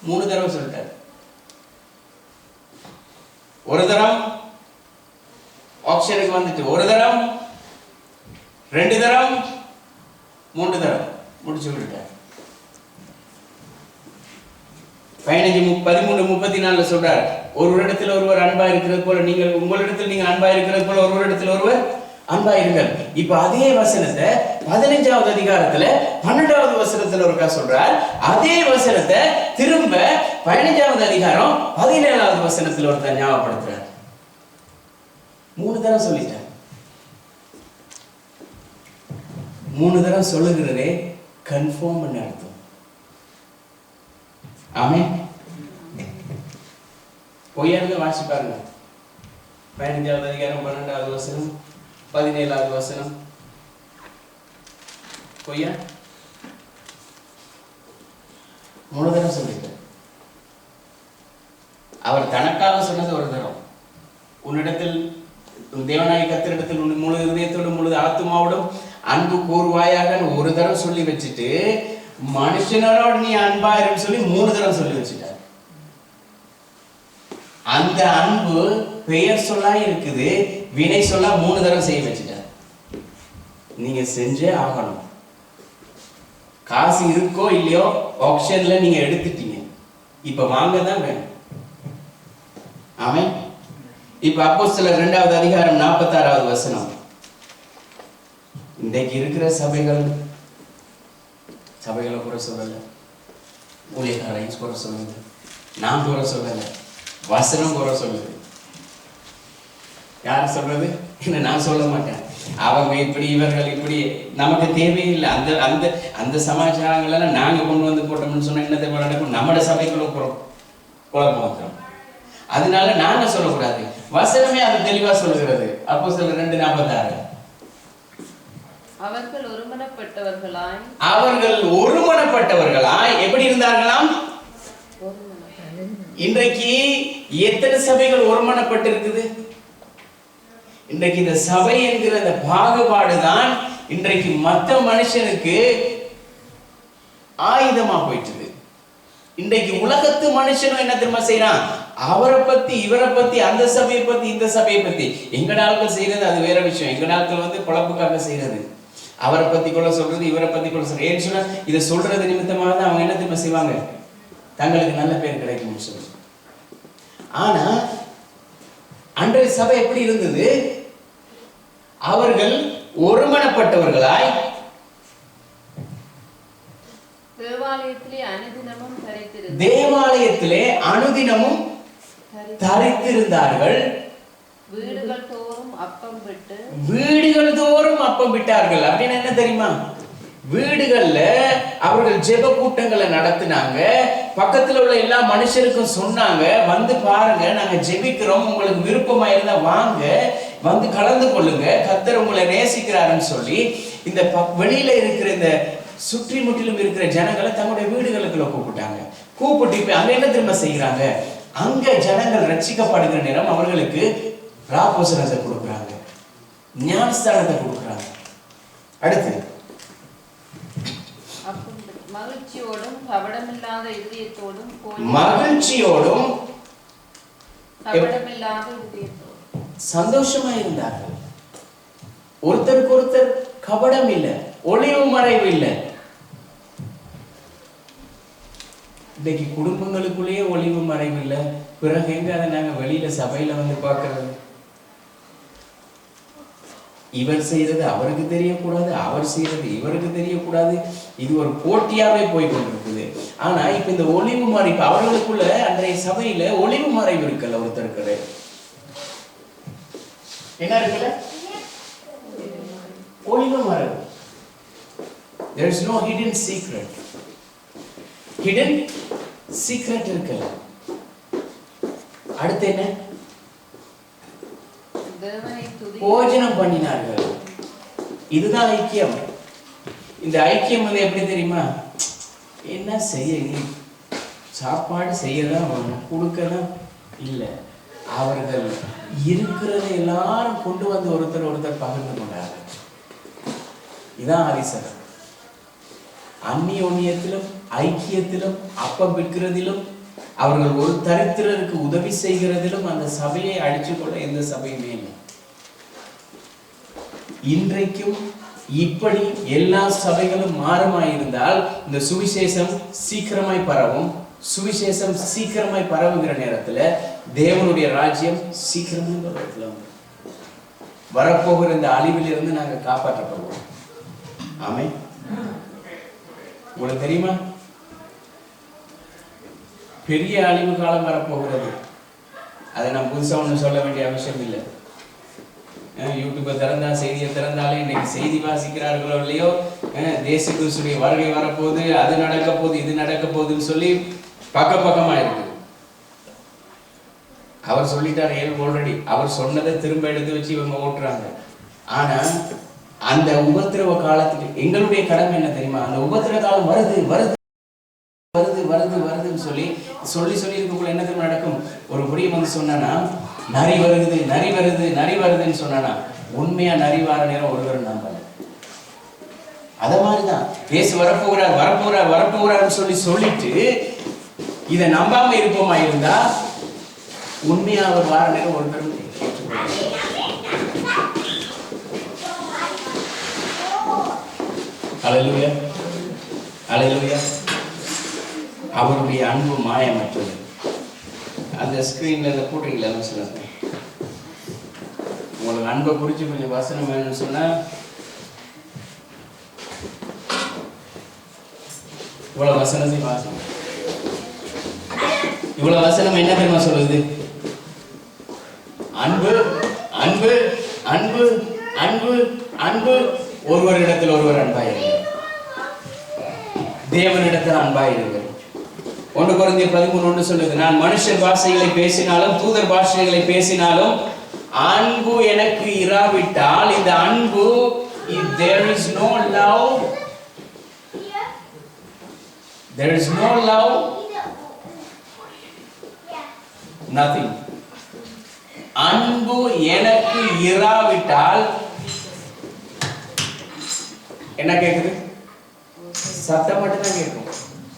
3 தடவை சொல்லிட்டார். ஒரு தரம் ஆப்ஷனுக்கு வந்துட்டு, ஒரு தரம், 2 தரம், 3 தரம் முடிச்சு விட்டுட்டார். 13:34 சொல்றார், ஒருவரிடத்தில் ஒருவர் அன்பா இருக்கிறது போல நீங்கள் உங்களிடத்தில் நீங்க அன்பா இருக்கிறது போல ஒருவரிடத்தில் ஒருவர் அன்பா இருங்கள். இப்ப அதே வசனத்தை 15வது அதிகாரத்துல 12வது வசனத்துல ஒருக்கா சொல்றார். அதே வசனத்தை திரும்ப 15வது அதிகாரம் 17வது வசனத்துல ஒருத்தர் ஞாபகப்படுத்துறார். 3 தடவை சொல்லிட்டார். 3 தடவை சொல்லுகிறதே கன்ஃபார்ம் பண்ண அர்த்தம். ஆமென். பொய்யாங்க வாசி பாருங்க. 15வது அதிகாரம் 12வது வசனம் 17வது வசனம். பொய்யா 3 தடவை சொல்லிட்டார். அவர் தனக்காக சொன்னது ஒரு தரம். உன்னிடத்தில் தேவனாய் கர்த்தரிடத்தில் உன் முழு இதயத்தோடும் முழு ஆத்துமாவோடும் அன்பு கூறுவாயாக ஒரு தரம் சொல்லி வச்சுட்டு மனுஷனோட நீ அன்பா இருன்னு சொல்லி 3 தரம் சொல்லி வச்சுட்டார். அந்த அன்பு பெயர் சொல்லா இருக்குது, வினை சொல்லா 3 தரம் செய்ய வச்சுட்டார். நீங்க செஞ்சே ஆகணும். காசு இருக்கோ இல்லையோ ஆப்ஷன்ல நீங்க எடுத்துட்டீங்க, இப்ப வாங்க தான் வேணும். ஆமென். இப்ப அப்போஸ்தலர் 2வது அதிகாரம் 46வது வசனம். இன்றைக்கு இருக்கிற சபைகளை கூட சொல்லல, ஊழியக்காரை கூட சொல்லுங்க, நான் கூட சொல்லல, வசனம் கூட சொல்லுது. யார் சொல்றது? என்ன நான் சொல்ல மாட்டேன். அவங்க இப்படி இவர்கள் இப்படி நமக்கு தேவையில்லை. அந்த அந்த அந்த சமாச்சாரங்கள் எல்லாம் நாங்க கொண்டு வந்து போட்டோம்னு சொன்னா என்ன தேவை நடக்கும்? நம்மட சபைக்குள்ள குழப்பம் வந்துடும். அதனால நாங்க சொல்லக்கூடாது, வசனமே அது தெளிவா சொல்லுகிறது. அப்போஸ்தலர் 2:46 அவர்கள் ஒருமனப்பட்டவர்களாய் எப்படி இருந்தார்களாம்? இன்றைக்கு எத்தனை சபைகள் ஒருமனப்பட்டு இருக்குது? இன்றைக்கு இந்த சபை என்கிற அந்த பாகுபாடுதான் இன்றைக்கு மற்ற மனுஷனுக்கு ஆயுதமா போயிட்டு. இன்றைக்கு உலகத்து மனுஷனும் என்ன தெரியுமா செய்யறான்? அவரை பத்தி இவரை பத்தி அந்த சபையை பத்தி இந்த சபையை பத்தி. எங்க நாட்கள் செய்யறது அது வேற விஷயம். எங்க நாட்கள் வந்து பொழப்புக்காக செய்யறது. அவரை பத்தி கூட சொல்றது, இவரை பத்தி கூட சொல்றது. ஏன்னு சொன்னா இதை சொல்றது நிமித்தமாக தான் அவங்க என்ன தெரியுமா செய்வாங்க? தங்களுக்கு நல்ல பேர் கிடைக்கும் சொல்லி. ஆனா அன்றைய சபை எப்படி இருந்தது? அவர்கள் ஒருமனப்பட்டவர்களாய் தேவாலயத்திலே அனுதினமும் தரித்திருந்தார்கள். வீடுகள் தோறும் அப்பம் விட்டார்கள். அப்படின்னு என்ன தெரியுமா? வீடுகள்ல அவர்கள் ஜெப கூட்டங்களை நடத்தினாங்க. பக்கத்துல உள்ள எல்லா மனுஷருக்கும் சொன்னாங்க, வந்து பாருங்க, நாங்க ஜெபிக்கிறோம், உங்களுக்கு விருப்பமா இருந்தா வாங்க, வந்து கலந்து கொள்ளுங்க, கர்த்தர் உங்களை நேசிக்கிறாருன்னு சொல்லி இந்த வெளியில இருக்கிற இந்த சுற்றி முற்றிலும் இருக்கிற ஜனங்களை தங்களுடைய வீடுகளுக்குள்ள கூப்பிட்டாங்க. கூப்பிட்டு இப்ப அங்க என்ன திரும்ப செய்யறாங்க? அங்க ஜனங்கள் ரட்சிக்கப்படுகிற நேரம் அவர்களுக்கு ராபோசனத்தை கொடுக்குறாங்க, ஞானஸ்தானத்தை கொடுக்குறாங்க. அடுத்து மகிழ்ச்சியோடும் கபடமில்லாத இதயத்தோடும் சந்தோஷமா இருந்தார்கள். ஒருத்தருக்கு ஒருத்தர் கபடம் இல்லை, ஒளிவு மறைவு இல்லை. இன்னைக்கு குடும்பங்களுக்குள்ளேயே ஒளிவு மறைவு இல்லை. பிறகு எங்க அதை நாங்க வெளியில சபையில வந்து பார்க்கறது? இவர் செய்யறது அவருக்கு தெரியக்கூடாது, அவர் செய்யறது இவருக்கு தெரியக்கூடாது. இது ஒரு போட்டியாவே போய் கொண்டிருக்குது. ஆனா இப்ப இந்த ஒளிவு மறைவு அவர்களுக்குள்ள அன்றைய சபையில ஒளிவு மறைவு இருக்குல்ல, ஒருத்தருக்கு என்ன இருக்குல்ல, ஒளிவு மறைவு. There is no hidden secret. Hidden secret இருக்குல்ல. அடுத்து என்ன? போஜனம் பண்ணினார்கள். இதுதான் ஐக்கியம். இந்த ஐக்கியம் வந்து எப்படி தெரியுமா? என்ன செய்ய, சாப்பாடு செய்யதான் கொடுக்கதான் இல்லை, அவர்கள் இருக்கிறத எல்லாரும் கொண்டு வந்து ஒருத்தர் பகிர்ந்து கொண்டார்கள். இதான் ஆதிசனம். அந்நியோன்யத்திலும் ஐக்கியத்திலும் அப்பம் விற்கிறதிலும் அவர்கள் ஒரு தரித்திரருக்கு உதவி செய்கிறதிலும் அந்த சபையை அடிச்சு கொள்ள எந்த சபையுமே இல்லை. இன்றைக்கும் இப்படி எல்லா சபைகளும் மாறுமாயிருந்தால் இந்த சுவிசேஷம் சீக்கிரமாய் பரவும். சுவிசேஷம் சீக்கிரமாய் பரவுகிற நேரத்துல தேவனுடைய ராஜ்யம் சீக்கிரமாக வரப்போகிற இந்த அழிவிலிருந்து நாங்க காப்பாற்றப்படுவோம். ஆமென். உங்களுக்கு தெரியுமா, பெரிய அழிவு காலம் வரப்போகிறது. அதை நான் புதுசா ஒண்ணு சொல்ல வேண்டிய அவசியம் இல்லை. யூடியூப்பை திறந்தா, செய்தியை திறந்தாலே இன்னைக்கு செய்தி வாசிக்கிறார்களோ இல்லையோ, தேச கிறிஸ்துடைய வருகை வரப்போகுது, அது நடக்க போகுது, இது நடக்க போகுதுன்னு சொல்லி பக்கமா இருக்கு. அவர் சொல்லிட்டார் ஆல்ரெடி. அவர் சொன்னதை திரும்ப எடுத்து வச்சு இவங்க ஓட்டுறாங்க. ஆனா அந்த உபத்திரவ காலத்துக்கு எங்களுடைய கடமை என்ன தெரியுமா? அந்த உபத்திரவ காலம் வருது வருது வருது வருது வருதுன்னு சொல்லி இருக்கக்குள்ள என்ன தெரியுமா நடக்கும்? ஒரு புரிய வந்து சொன்னா நரி வருது நரி வருது நரி வருதுன்னு சொன்னா உண்மையா நரி வார நேரம் ஒருவர் நம்பல. அத மாதிரிதான் பேச வரப்போறாருன்னு சொல்லிட்டு இதை நம்பாம இருப்போமா இருந்தா உண்மையா அவர் வார நேரம் ஒருவரும் அல்லேலூயா அல்லேலூயா. அவருடைய அன்பு மாயமற்றது. அந்த ஸ்கிரீன்ல இந்த போட்டீங்களா சொல்லுங்க. உங்களுக்கு அன்பை குறித்து கொஞ்சம் வசனம் வேணும்னு சொன்னா இவ்வளவு வசனத்தை வாசனம். இவ்வளவு வசனம் என்ன தெரியுமா சொல்லுது? அன்பு அன்பு அன்பு அன்பு அன்பு. ஒருவரிடத்தில் ஒருவர் அன்பாயிருங்கள், தேவனிடத்தில் அன்பாயிருங்கள். 1 கொரிந்தியர் 13:1 சொல்லுது, நான் மனுஷர் பாஷைகளை பேசினாலும் தூதர் பாஷைகளை பேசினாலும் அன்பு எனக்கு இராவிட்டால் இந்த அன்பு, if there is no love, nothing. அன்பு எனக்கு இராவிட்டால் என்ன கேக்குது? சத்தம் மட்டும் தான் கேட்கும்.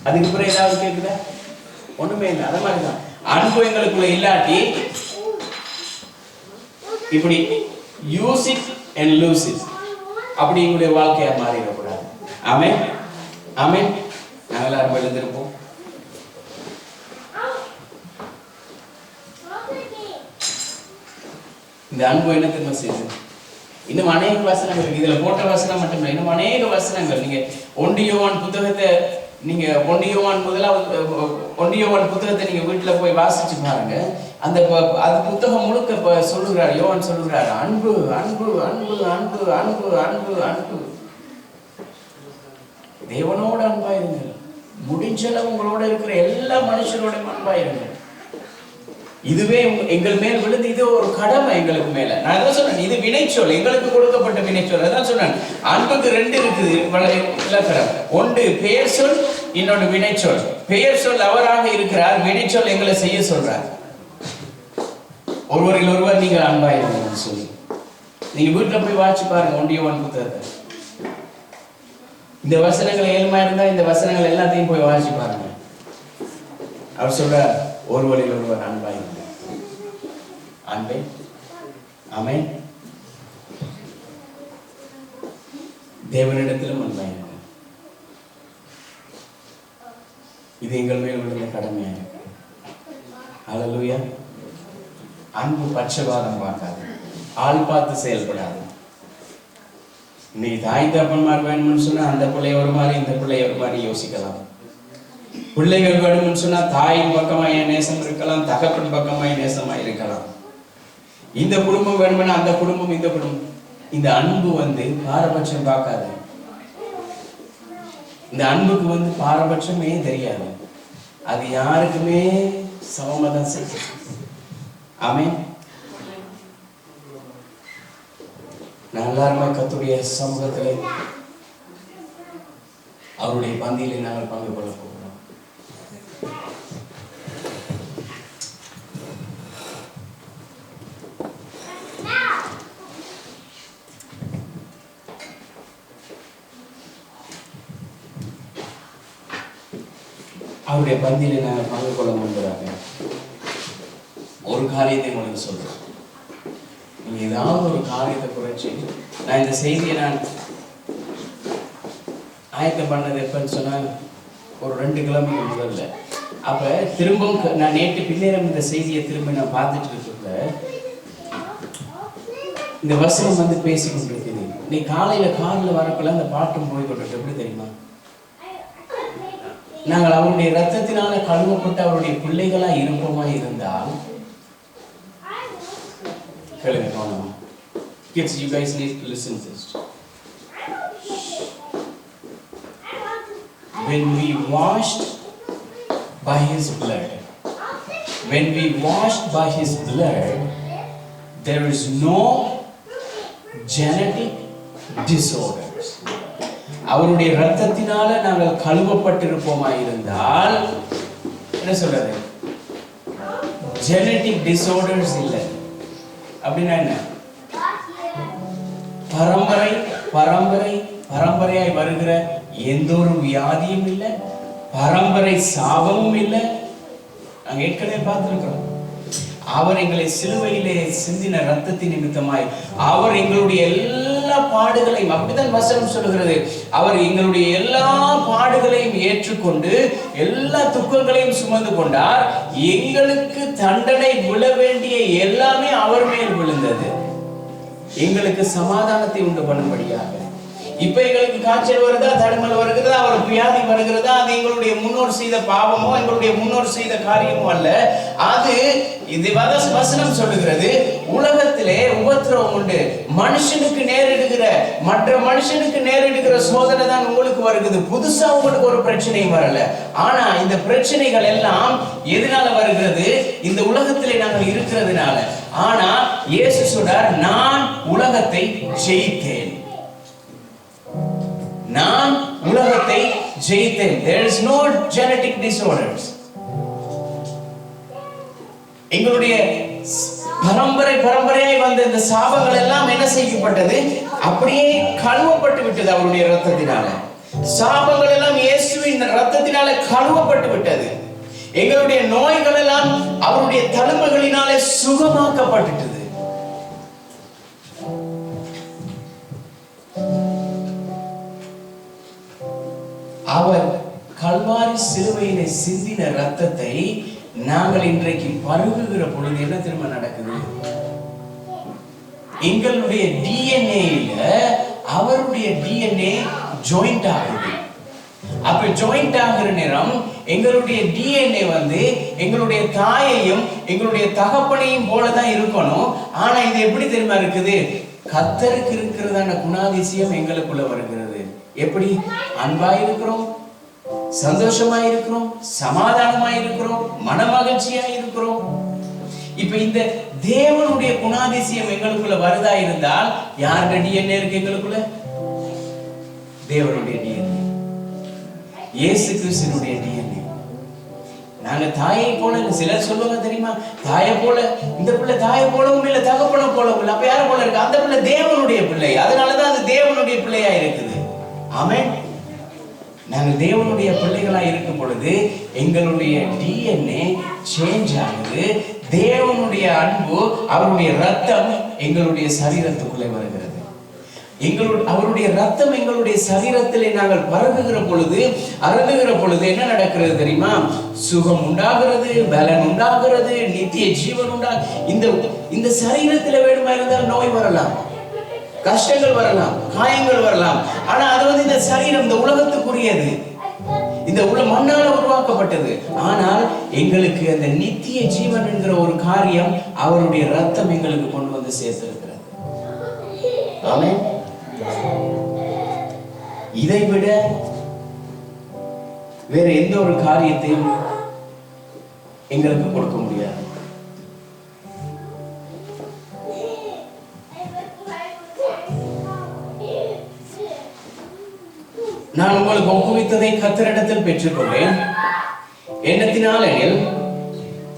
அதுக்கு பிறகு ஏதாவது கேக்குதா? ஒண்ணுமே இல்லை. அத மாதிரிதான் அன்பு எங்களுக்குள்ள இல்லாட்டி இப்படி use it and loose it, அப்படி எங்களுடைய வாழ்க்கையா மாறிடக்கூடாது. ஆமென் ஆமென். நாங்கள் எல்லாரும் எழுந்திருப்போம். இந்த அன்பு என்ன தெரியுமா செய்யுது? இன்னும் அநேக வசனங்கள் இருக்கு. இதுல போட்ட வசனம் மட்டும் இல்லை, இன்னும் அநேக வசனங்கள். நீங்க 1 யோவான் புத்தகத்தை நீங்க 1 யோவான் புத்தகத்தை நீங்க வீட்டுல போய் வாசிச்சு பாருங்க. அந்த அது புத்தகம் முழுக்க சொல்லுகிறார், யோவான் சொல்லுகிறார், அன்பு அன்பு அன்பு அன்பு அன்பு அன்பு அன்பு. தேவனோட அன்பாயிருங்கள், முடிஞ்சளவு உங்களோட இருக்கிற எல்லா மனுஷரோட அன்பாயிருங்கள். இதுவே எங்கள் மேல் விழுந்து, இது ஒரு கடமை எங்களுக்கு மேல. நான் அதான் சொன்னேன், இது வினைச்சொல், எங்களுக்கு கொடுக்கப்பட்ட வினைச்சொல். அதான் சொன்னேன், அன்புக்கு 2 இருக்குது இலக்கணம். ஒன்று பெயர் சொல், இன்னொன்று வினைச்சொல். பெயர் சொல் அவராக இருக்கிறார், வினைச்சொல் எங்களை செய்ய சொல்றார். ஒருவரில் ஒருவர் நீங்கள் அன்பாயிருங்கன்னு சொல்லி நீங்க வீட்டுல போய் வாட்சி பாருங்க. 1 யோவான் புத்தகத்தை இந்த வசனங்கள் ஏழுமா இருந்தா இந்த வசனங்கள் எல்லாத்தையும் போய் வாட்சி பாருங்க. அவர் சொல்றார், ஒருவரில் ஒருவர் அன்பாயிருங்க. அன்பே ஆமென். தேவனிடத்திலும் அன்பாயிருங்க. இது எங்கள் மேல் உள்ள கடமையாக இருக்கு. ஹல்லேலூயா. அன்பு பட்சபாதம் பார்க்காது, ஆள் பார்த்து செயல்படாது. இன்னைக்கு தாய் தகப்பன்மார் வேணும்னு சொன்னா அந்த பிள்ளை ஒரு மாதிரி, இந்த பிள்ளை ஒரு மாதிரி யோசிக்கலாம். பிள்ளைகள் வேணும்னு சொன்னா தாயின் பக்கமாய் நேசம் இருக்கலாம், தகப்பன் பக்கமாய் நேசமாய் இருக்கலாம். இந்த குடும்பம் வேணும்னா அந்த குடும்பம், இந்த குடும்பம். இந்த அன்பு பாரபட்சம் பார்க்காது. இந்த அன்புக்கு பாரபட்சமே தெரியாது. அது யாருக்குமே சமமாதான் செய்யும். ஆமென். எல்லாருமே கர்த்தருடைய சமூகத்திலே அவருடைய பந்தியிலே நாங்கள் பங்கு கொள்ள போகிறோம். அவருடைய பந்தியிலே நாங்கள் பங்கு கொள்ள முன்பதாக ஒரு காரியத்தை உங்களுக்கு சொல்றேன். நீங்க ஏதாவது ஒரு காரியத்தை குறைச்சி, நான் இந்த செய்தியை நான் ஆயத்தம் பண்ணது எப்பன்னு சொன்னா ஒரு 2 கிழமைக்கு முதல்ல. அப்ப திரும்பவும் நான் நேற்று பின்னேறம் இந்த செய்தியை திரும்ப நான் பார்த்துட்டு இருக்கல, இந்த வசனம் பேசி கொண்டிருக்குது. நீ காலையில காரில் வரக்குள்ள அந்த பாட்டும் போய் கொண்டிருக்கு. எப்படி தெரியுமா? நாங்கள் அவருடைய ரத்தத்தினால கழுவப்பட்டு அவருடைய பிள்ளைகளா இருப்போமா இருந்தால், kids, you guys need to listen to this. When we washed by his blood, there is no genetic disorders. அவருடைய ரத்தத்தினால நாங்கள் கழுவப்பட்டிருப்போமா இருந்தால் என்ன சொல்றது? ஜெனடிக் டிசார்டர்ஸ் இல்லை. அப்படின்னா என்ன? பரம்பரையாய் வருகிற எந்த ஒரு வியாதியும் இல்லை, பரம்பரை சாபமும் இல்லை. நாங்க ஏற்கனவே பார்த்திருக்கிறோம். அவர் எங்களை சிலுவையிலே சிந்தின ரத்தத்தின் நிமித்தமாய் அவர் எங்களுடைய எல்லா பாடுகளையும், அப்படித்தான் வசனம் சொல்லுகிறது, அவர் எங்களுடைய எல்லா பாடுகளையும் ஏற்றுக்கொண்டு எல்லா துக்கங்களையும் சுமந்து கொண்டார். எங்களுக்கு தண்டனை விழ வேண்டிய எல்லாமே அவர் மேல் விழுந்தது, எங்களுக்கு சமாதானத்தை உண்டு பண்ணும்படியாக. இப்ப எங்களுக்கு காய்ச்சல் வருதா, தடுமல் வருகிறதா, அவர் வியாதி வருகிறதா, அது எங்களுடைய முன்னோர் செய்த பாவமோ எங்களுடைய முன்னோர் செய்த காரியமோ அல்ல. அது இது வசனம் சொல்லுகிறது, உலகத்திலே உபத்திரவம் உண்டு. மனுஷனுக்கு நேரிடுகிற, மற்ற மனுஷனுக்கு நேரிடுகிற சோதனை தான் உங்களுக்கு வருகிறது. புதுசா உங்களுக்கு ஒரு பிரச்சனையும் வரல. ஆனா இந்த பிரச்சனைகள் எல்லாம் எதனால வருகிறது? இந்த உலகத்திலே நாங்கள் இருக்கிறதுனால. ஆனா இயேசு சொல்றார், நான் உலகத்தை ஜெயித்தேன், நான் உலகத்தை ஜெயித்தேன். There is no genetic disorders. எங்களுடைய பரம்பரையாய் வந்த இந்த சாபங்கள் எல்லாம் என்ன செய்யப்பட்டது? அப்படியே கழுவப்பட்டு விட்டது அவருடைய ரத்தத்தினால. சாபங்கள் எல்லாம் இயேசுவின் ரத்தத்தினால கழுவப்பட்டு விட்டது. எங்களுடைய நோய்கள் எல்லாம் அவருடைய தழும்புகளினாலே சுகமாக்கப்பட்டது. அவர் கல்வாரி சிலுவையிலே சிந்தின ரத்தத்தை நாங்கள் இன்றைக்கு பருகுகிற பொழுது என்ன திரும்ப நடக்குது? எங்களுடைய டிஎன்ஏல அவருடைய டிஎன்ஏ ஜாயிண்ட் ஆகுது. அப்ப ஜாயிண்ட் ஆகிற நேரம் எங்களுடைய டிஎன்ஏ எங்களுடைய தாயையும் எங்களுடைய தகப்பனையும் போலதான் இருக்கணும். ஆனா இது எப்படி தெரியுமா இருக்குது? கர்த்தருக்கு இருக்கிறதான குணாதிசயம் எங்களுக்குள்ள வருகிறது. எப்படி? அன்பாய் இருக்கிறோம், சந்தோஷமாய் இருக்கிறோம், சமாதானமாய் இருக்கிறோம், மனமகிழ்ச்சியாய் இருக்கிறோம். இப்ப இந்த தேவனுடைய குணாதிசயம் எங்களுக்குள்ள வருதா இருந்தால் யாருடைய டிஎன்ஏ இருக்கு எங்களுக்குள்ள? தேவனுடைய டிஎன்ஏ, இயேசு கிறிஸ்துவினுடைய டிஎன்ஏ. நாங்க தாயை போல, சிலர் சொல்லுவாங்க தெரியுமா, தாயை போல, இந்த பிள்ளை தாயை போலவும் இல்லை தகப்பன போலவும் இல்லை, அப்ப யார போல இருக்கு? அந்த பிள்ளை தேவனுடைய பிள்ளை, அதனாலதான் அது தேவனுடைய பிள்ளையா இருக்குது. ஆமென். நாங்கள் தேவனுடைய பிள்ளைகளா இருக்கும் பொழுது எங்களுடைய டிஎன்ஏ சேஞ்ச் ஆகுது. தேவனுடைய அன்பு, அவருடைய ரத்தம் எங்களுடைய சரீரத்துக்குள்ளே வருகிறது. அவருடைய ரத்தம் எங்களுடைய சரீரத்திலே நாங்கள் பரவுகிற பொழுது, அருந்துகிற பொழுது என்ன நடக்கிறது தெரியுமா? சுகம் உண்டாகிறது, பலன் உண்டாகிறது, நித்திய ஜீவன் உண்டா. இந்த சரீரத்தில் வேணுமா இருந்தால் நோய் வரலாம், கஷ்டங்கள் வரலாம், காயங்கள் வரலாம். ஆனா அது இந்த சரீரம் இந்த உலகத்துக்குரியது, இந்த மண்ணால உருவாக்கப்பட்டது. ஆனால் எங்களுக்கு அந்த நித்திய ஜீவன் என்கிற ஒரு காரியம் அவருடைய ரத்தம் எங்களுக்கு கொண்டு வந்து சேர்த்திருக்கிறது. ஆமென். இதை விட வேற எந்த ஒரு காரியத்தையும் எங்களுக்கு கொடுக்க முடியாது. நான் உங்களுக்கு ஒப்புவித்ததை கர்த்தரிடத்தில் பெற்றுக்கொண்டேன். என்னத்தினால் எனில்,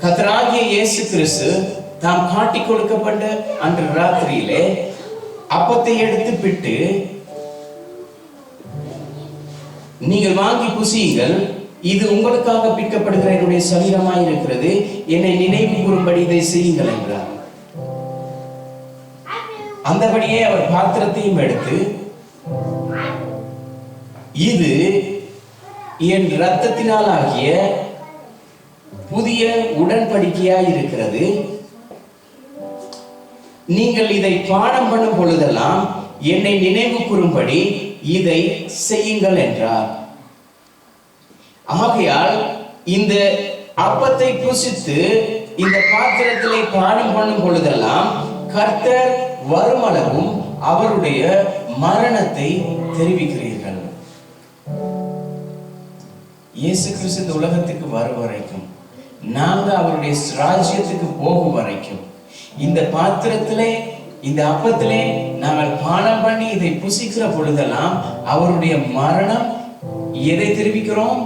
கர்த்தராகிய இயேசு கிறிஸ்து தாம் காட்டிக் கொடுக்கப்பட்ட அன்று ராத்திரியிலே அப்பத்தை எடுத்து பிட்டு, நீங்கள் வாங்கி புசியுங்கள், இது உங்களுக்காக பிற்கப்படுகிற என்னுடைய சரீரமாய் இருக்கிறது, என்னை நினைவு கூறும்படி இதை செய்யுங்கள் என்றார். அந்தபடியே அவர் பாத்திரத்தையும் எடுத்து, இது என் இரத்தத்தினால் ஆகிய புதிய உடன்படிக்கையாய் இருக்கிறது, நீங்கள் இதை பானம் பண்ணும் பொழுதெல்லாம் என்னை நினைவு கூறும்படி இதை செய்யுங்கள் என்றார். ஆகையால் இந்த அப்பத்தை புசித்து இந்த பாத்திரத்திலே பானம் பண்ணும் பொழுதெல்லாம் கர்த்தர் வருமளவும் அவருடைய மரணத்தை தெரிவிக்கிறீர்கள். இயேசு கிறிஸ்து இந்த உலகத்துக்கு வரும் வரைக்கும், நாங்க அவருடைய ராஜ்யத்துக்கு போகும் வரைக்கும், இந்த பாத்திரத்திலே இந்த அப்பத்திலே நாங்கள் பானம் பண்ணி இதை புசிக்கிற பொழுதெல்லாம் அவருடைய மரணம் எதை தெரிவிக்கிறோம்?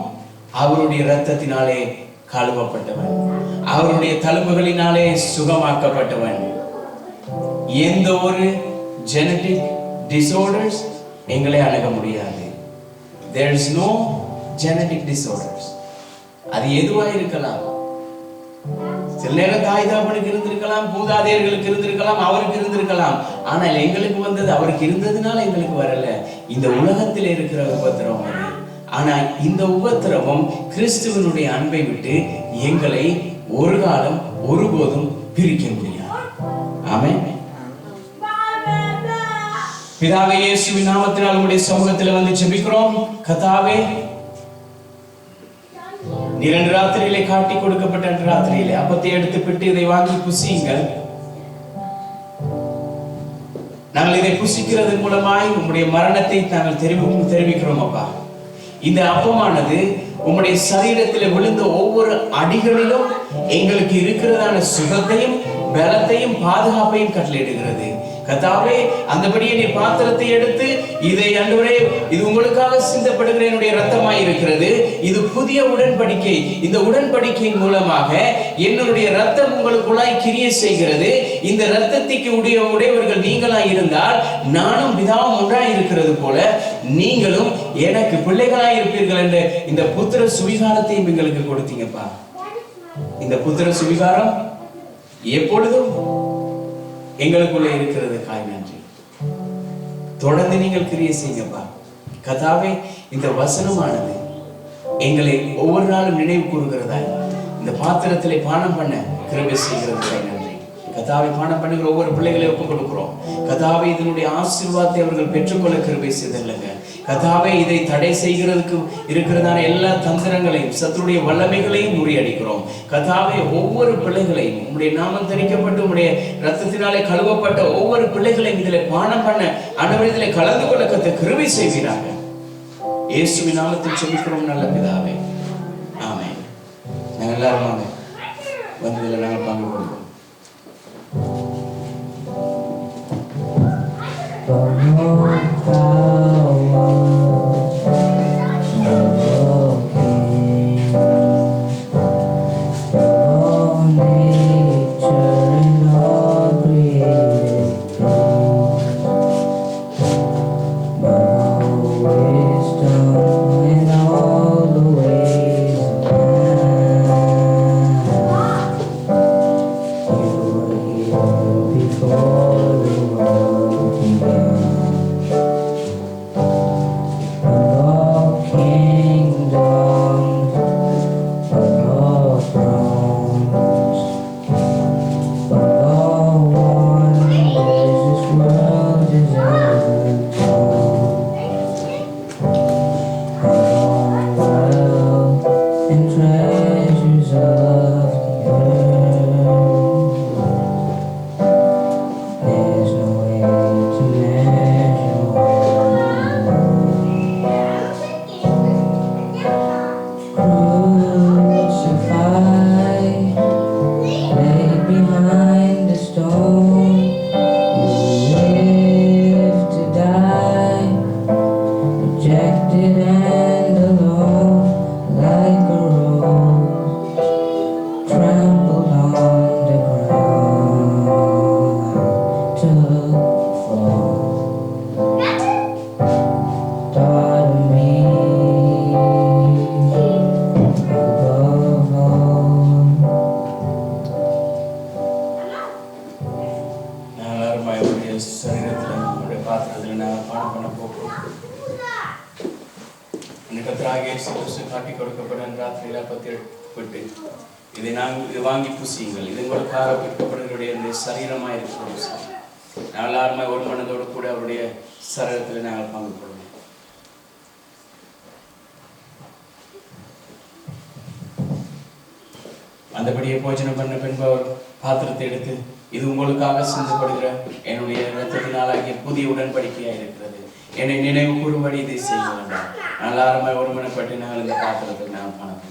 அவருடைய இரத்தத்தினாலே கழுவப்பட்டவன், அவருடைய தழும்புகளினாலே சுகமாக்கப்பட்டவன். எந்த ஒரு ஜெனடிக் டிசார்டர்ஸ் எங்களை அணுக முடியாது. There is no genetic disorders. அது எதுவாக இருக்கலாம். சில நேரம் தாய் தகப்பனுக்கு இருந்திருக்கலாம், மூதாதையர்களுக்கு இருந்திருக்கலாம், அவருக்கு இருந்திருக்கலாம். ஆனால் எங்களுக்கு வந்தது அவருக்கு இருந்ததுனால எங்களுக்கு வரல. இந்த உலகத்தில் இருக்கிற உபத்திரவம் அது. ஆனா இந்த உபத்திரவம் கிறிஸ்துவனுடைய அன்பை விட்டு எங்களை ஒரு காலம் ஒருபோதும் பிரிக்க முடியாது. ஆமென். பிதாவே, இயேசுவின் நாமத்தினால் உம்முடைய சமூகத்தில் வந்து ஜெபிக்கிறோம். கர்த்தாவே, நீர் ராத்திரியிலே காட்டி கொடுக்கப்பட்ட ராத்திரியிலே அப்பத்தை எடுத்து பிட்டு இதை வாங்கி புசியுங்கள். நாங்கள் இதை புசிக்கிறதன் மூலமாய் உம்முடைய மரணத்தை நாங்கள் தெரிவிக்கிறோம் அப்பா. இந்த அப்பமானது உம்முடைய சரீரத்தில் விழுந்த ஒவ்வொரு அடிகளிலும் எங்களுக்கு இருக்கிறதான சுகத்தையும் பலத்தையும் பாதுகாப்பையும் கட்டளையிடுகிறது. கர்த்தாவே, அந்தபடியே நீ பாத்திரத்தை எடுத்து இதை ஆண்டவரே, இது உங்களுக்காக சிந்தப்படுகிற என்னுடைய இரத்தமாய் இருக்கிறது, இது புதிய உடன்படிக்கை, இந்த உடன்படிக்கையின் மூலமாக என்னுடைய இரத்தம் உங்களுக்குள்ளாய் கிரியை செய்கிறது. இந்த இரத்தத்துக்கு உடையவர்கள் நீங்களாய் இருந்தால் நானும் பிதாவும் ஒன்றாய் இருக்கிறது போல நீங்களும் எனக்கு பிள்ளைகளாய் இருப்பீர்கள் என்ற இந்த புத்திர சுவிகாரத்தையும் எங்களுக்கு கொடுத்தீங்கப்பா. இந்த புத்திர சுவிகாரம் எப்பொழுதும் எங்களுக்குள்ள இருக்கிறது. காய் நன்றி. தொடர்ந்து நீங்கள் கிரியை செய்யுங்கப்பா. கர்த்தாவே, இந்த வசனமானது எங்களை ஒவ்வொரு நாளும் நினைவு கூறுகிறதா இந்த பாத்திரத்திலே பானம் பண்ண கிருபை செய்கிறது. நன்றி கர்த்தாவே. பானம் பண்ணுகிற ஒவ்வொரு பிள்ளைகளை ஒப்புக் கொடுக்கிறோம். கர்த்தாவே, இதனுடைய ஆசீர்வாதத்தை அவர்கள் பெற்றுக்கொள்ள கிருபை செய்தில்லைங்க. கர்த்தாவே, இதை தடை செய்கிறதுக்கு இருக்கிறதான எல்லா தந்திரங்களையும் சத்துருடைய வல்லமைகளையும் முறியடிக்கிறோம். கர்த்தாவே, ஒவ்வொரு பிள்ளைகளையும் உம்முடைய நாமம் தரிக்கப்பட்டு உம்முடைய இரத்தத்தினாலே கழுவப்பட்ட ஒவ்வொரு பிள்ளைகளையும் இதிலே பானம் பண்ண ஆண்டவரே, இதிலே கலந்து கொள்ள கர்த்தர் கிருபை செய்வீராக. இயேசுவின் நாமத்தில் ஜெபிக்கிறோம் நல்ல பிதாவே. ஆமென். நாங்கள் எல்லாரும் வந்து இதில் நாங்கள் பங்கு கொள்வோம். வார்த்தைகளை பற்றி விட்டு இதை நாங்கள் வாங்கி புசியுங்கள். இது உங்களுக்காக பிற்கப்படுகளுடைய சரீரமாக இருக்கிறோம். நாங்கள் எல்லாருமே ஒரு மனதோடு கூட அவருடைய சரீரத்தில் நாங்கள் பங்கு கொள்வோம். அந்தபடியே போஜனம் பண்ண பின்பு அவர் பாத்திரத்தை எடுத்து, இது உங்களுக்காக சிந்தப்படுகிற என்னுடைய இரத்தத்தினாலாகிய புதிய உடன்படிக்கையாக இருக்கிறது, என்னை நினைவு கூறும்படி இதை செய்ய வேண்டாம். எல்லாருமே ஒருமனப்பட்டு நாங்கள் இந்த பாத்திரத்தை நாங்கள் பணம்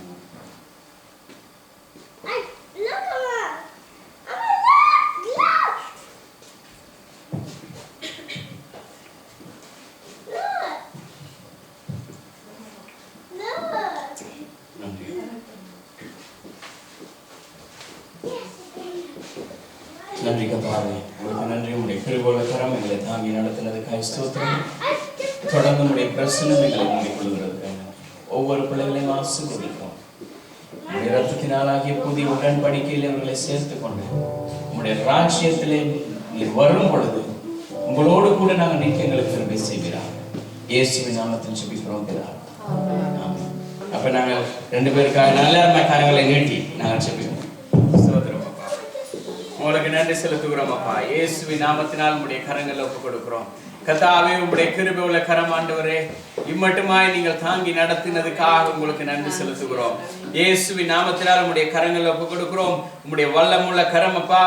நன்றி கர்த்தாவே. உங்களுக்கு நன்றி. உங்களுடைய கிருபையுள்ள கரம் எங்களை தாங்கி நடத்தினதுக்காக ஸ்தோத்திரம். தொடர்ந்து உங்களுடைய பிரசன்னம் எங்களை மூடிக்கொள்கிறதுக்காக ஒவ்வொரு பிள்ளைகளையும் ஆசீர்வதிக்கிறோம். உங்களுடைய இரத்தத்தினாலாகிய புதிய உடன்படிக்கையில் அவர்களை சேர்த்து கொண்டு உங்களுடைய ராஜ்யத்திலே நீர் வரும் பொழுது உங்களோடு கூட நாங்கள் நிற்க எங்களுக்கு கிருபை செய்கிறார். இயேசுவின் நாமத்தில் ஜெபிக்கிறோம் பிதாவே. அப்ப நாங்கள் 2 பேருக்காக நல்ல காரியங்களை நீட்டி நாங்கள் ஜெபிக்கிறோம். உங்களுக்கு நன்றி செலுத்துகிறோம் அப்பா. இயேசுவின் நாமத்தினால் உம்முடைய கரங்களை ஒப்புக் கொடுக்கிறோம். கர்த்தாவே, உம்முடைய கிருபை உள்ள கரம் ஆண்டவரே, இம்மட்டுமாய் நீங்கள் தாங்கி நடத்தினதுக்காக உங்களுக்கு நன்றி செலுத்துகிறோம். இயேசுவின் நாமத்தினால் உம்முடைய கரங்களை ஒப்புக் கொடுக்கிறோம். உம்முடைய வல்லமுள்ள கரம் அப்பா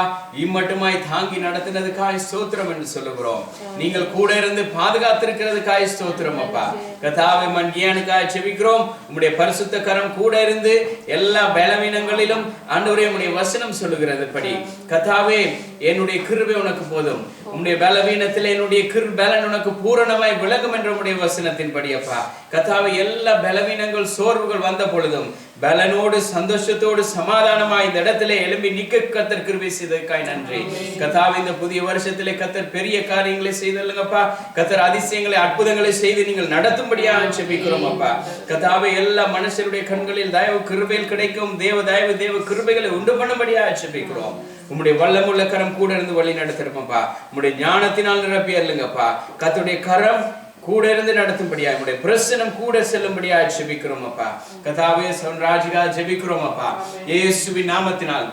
இம்மட்டுமாய் தாங்கி நடத்தினதுக்காக ஸ்தோத்திரம் என்று சொல்லுகிறோம். நீங்கள் கூட இருந்து பாதுகாத்திருக்கிறதுக்காக ஸ்தோத்திரம் அப்பா. கர்த்தாவே, மன்கியானுக்காக ஜெபிக்கிறோம். உம்முடைய பரிசுத்த கரம் கூட இருந்து எல்லா பலவீனங்களிலும் ஆண்டவரே உம்முடைய வசனம் சொல்லுகிறதுபடி கர்த்தாவே, என்னுடைய கிருபை உனக்கு போதும், உம்முடைய பலவீனத்தில் என்னுடைய பலன் உனக்கு பூரணமாய் விளங்கும் என்ற உம்முடைய வசனத்தின்படி அப்பா கர்த்தாவே, எல்லா பலவீனங்கள் சோர்வுகள் வந்த பொழுதும் பலனோடு சந்தோஷத்தோடு சமாதானமாய் இந்த இடத்திலே எழும்பி நிக்க கர்த்தர் கிருபை செய்ததற்காய் நன்றி. கர்த்தாவே, இந்த புதிய வருஷத்திலே கர்த்தர் பெரிய காரியங்களை செய்தல்லுங்கப்பா. கர்த்தர் அதிசயங்களை அற்புதங்களை செய்து நீங்கள் நடத்தும்படியாக ஜெபிக்கிறோம் அப்பா. கர்த்தாவே, எல்லா மனுஷருடைய கண்களில் தயவு கிருபையில் கிடைக்கும் தேவ தயவு தேவ கிருபைகளை உண்டு பண்ணும்படியாக ஜெபிக்கிறோம். உம்முடைய வல்லமுள்ள கரம் கூட இருந்து வழி நடத்திருப்பா. உம்முடைய ஞானத்தினால் நிரப்பி அருளுங்கப்பா. கர்த்தருடைய கரம் கூட இருந்து நடத்தும்படியா உம்முடைய பிரசன்னம் கூட செல்லும்படியா ஜெபிக்கிறோம் அப்பா. கர்த்தாவே, ராஜிகா ஜெபிக்கிறோம் அப்பா. இயேசுவின் நாமத்தினால்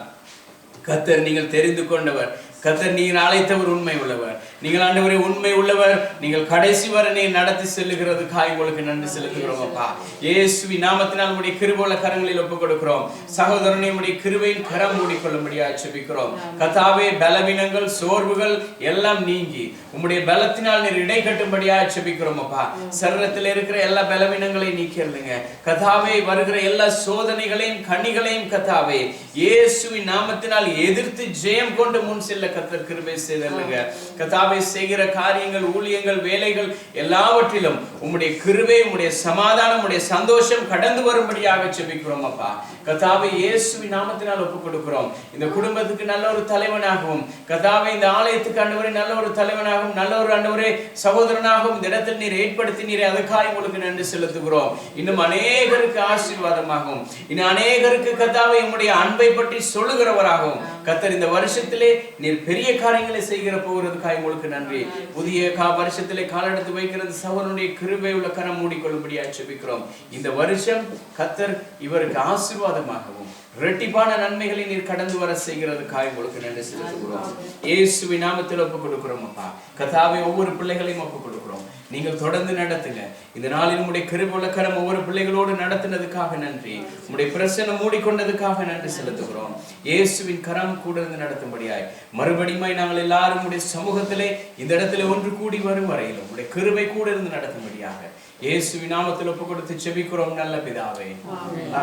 கர்த்தர் நீங்கள் தெரிந்து கொண்டவர், கர்த்தர் நீங்கள் அழைத்தவர் உண்மை உள்ளவர், நீங்கள் ஆண்டவரே உண்மை உள்ளவர், நீங்கள் கடைசி வரை நீ நடத்தி செல்லுகிறதுக்காக உங்களுக்கு நன்றி செலுத்துகிறோம் அப்பா. இயேசுவின் நாமத்தினால் உம்முடைய கிருபையுள்ள கரங்களில் ஒப்புக் கொடுக்கிறோம். சகோதரனை உம்முடைய கிருபையின் கரம் மூடிக்கொள்ளும்படியா ஜெபிக்கிறோம். கர்த்தாவே, பலவீனங்கள் சோர்வுகள் எல்லாம் நீங்கி உம்முடைய பலத்தினால் நீர் இடை கட்டும்படியா ஜெபிக்கிறோம் அப்பா. சரீரத்தில் இருக்கிற எல்லா பலவீனங்களையும் நீக்கிடுங்க கர்த்தாவே. வருகிற எல்லா சோதனைகளையும் கண்ணிகளையும் கர்த்தாவே இயேசுவின் நாமத்தினால் எதிர்த்து ஜெயம் கொண்டு முன் செல்ல கர்த்தர் கிருபை செய்தல்லுங்க கர்த்தாவே. செய்கிற காரியங்கள் ஊழியங்கள் வேலைகள் எல்லாவற்றிலும் உம்முடைய கிருபை உம்முடைய சமாதானம் உம்முடைய சந்தோஷம் கடந்து வரும்படியாக ஜெபிக்கிறோம் அப்பா. கர்த்தாவே, இயேசுவின் நாமத்தினால் ஒப்புக் கொடுக்கிறோம். இந்த குடும்பத்துக்கு நல்ல ஒரு தலைவனாகவும் கர்த்தாவே, இந்த ஆலயத்துக்கு ஆண்டவரே நல்ல ஒரு தலைவனாகவும் நல்ல ஒரு ஆண்டவரே சகோதரனாகவும் இந்த இடத்தில் நீர் ஏற்படுத்தினீரே, அதுக்காக உங்களுக்கு நன்றி செலுத்துகிறோம். இன்னும் அநேகருக்கு ஆசீர்வாதமாகவும் இன்னும் அநேகருக்கு கர்த்தாவே உம்முடைய அன்பை பற்றி சொல்லுகிறவராகவும் கர்த்தர் இந்த வருஷத்திலே நீர் பெரிய காரியங்களை செய்கிற போகிறதுக்காக உங்களுக்கு நன்றி. புதிய வருஷத்திலே காலெடுத்து வைக்கிறது சகோதரனுடைய கிருபை உள்ள கரம் மூடிக்கொள்ளும்படியாக ஜெபிக்கிறோம். இந்த வருஷம் கர்த்தர் இவருக்கு ஆசீர்வாதமாகவும் இரட்டிப்பான நன்மைகளை நீர் கடந்து வர செய்கிறதுக்காக உங்களுக்கு நன்றி செலுத்துகிறோம். இயேசுவின் நாமத்தில் ஒப்புக் கொடுக்கிறோம் அப்பா. கர்த்தாவே, ஒவ்வொரு பிள்ளைகளையும் ஒப்புக் கொடுக்கிறோம். நீங்கள் தொடர்ந்து நடத்துங்க. இந்த நாளில் உம்முடைய கிருபையுள்ள கரம் ஒவ்வொரு பிள்ளைகளோடு நடத்தினதுக்காக நன்றி. உம்முடைய பிரசன்னம் மூடிக்கொண்டதுக்காக நன்றி செலுத்துகிறோம். இயேசுவின் கரம் கூட இருந்து நடத்தும்படியாய் மறுபடியும் நாங்கள் எல்லாரும் உம்முடைய சமூகத்திலே இந்த இடத்துல ஒன்று கூடி வரும் வரையிலும் உம்முடைய கிருபை கூட இருந்து நடத்தும்படியாக இயேசுவின் நாமத்தில் ஒப்புக் கொடுத்து ஜெபிக்கிறோம் நல்ல பிதாவே.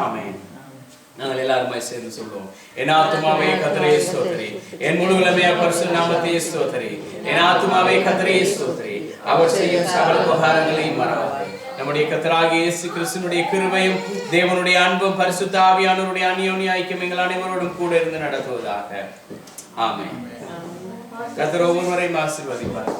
ஆமென். நாங்கள் எல்லாருமே சேர்ந்து சொல்லுவோம். என் ஆத்துமாவே கர்த்தரை ஸ்தோத்திரி, என் முழு உலகமே பரிசுத்த நாமத்தை ஸ்தோத்திரி. என் ஆத்துமாவே கர்த்தரை ஸ்தோத்திரி, அவர் செய்யும் சகல உபகாரங்களையும் மறவாதே. நம்முடைய கர்த்தராகிய இயேசு கிறிஸ்துவினுடைய கிருபையும் தேவனுடைய அன்பும் பரிசுத்த ஆவியானவருடைய அந்யோன்ய ஐக்கியம் எங்கள் அனைவரோடும் கூட இருந்து நடத்துவதாக. ஆமென். கர்த்தர் ஒவ்வொருவரையும் ஆசீர்வதிப்பார்.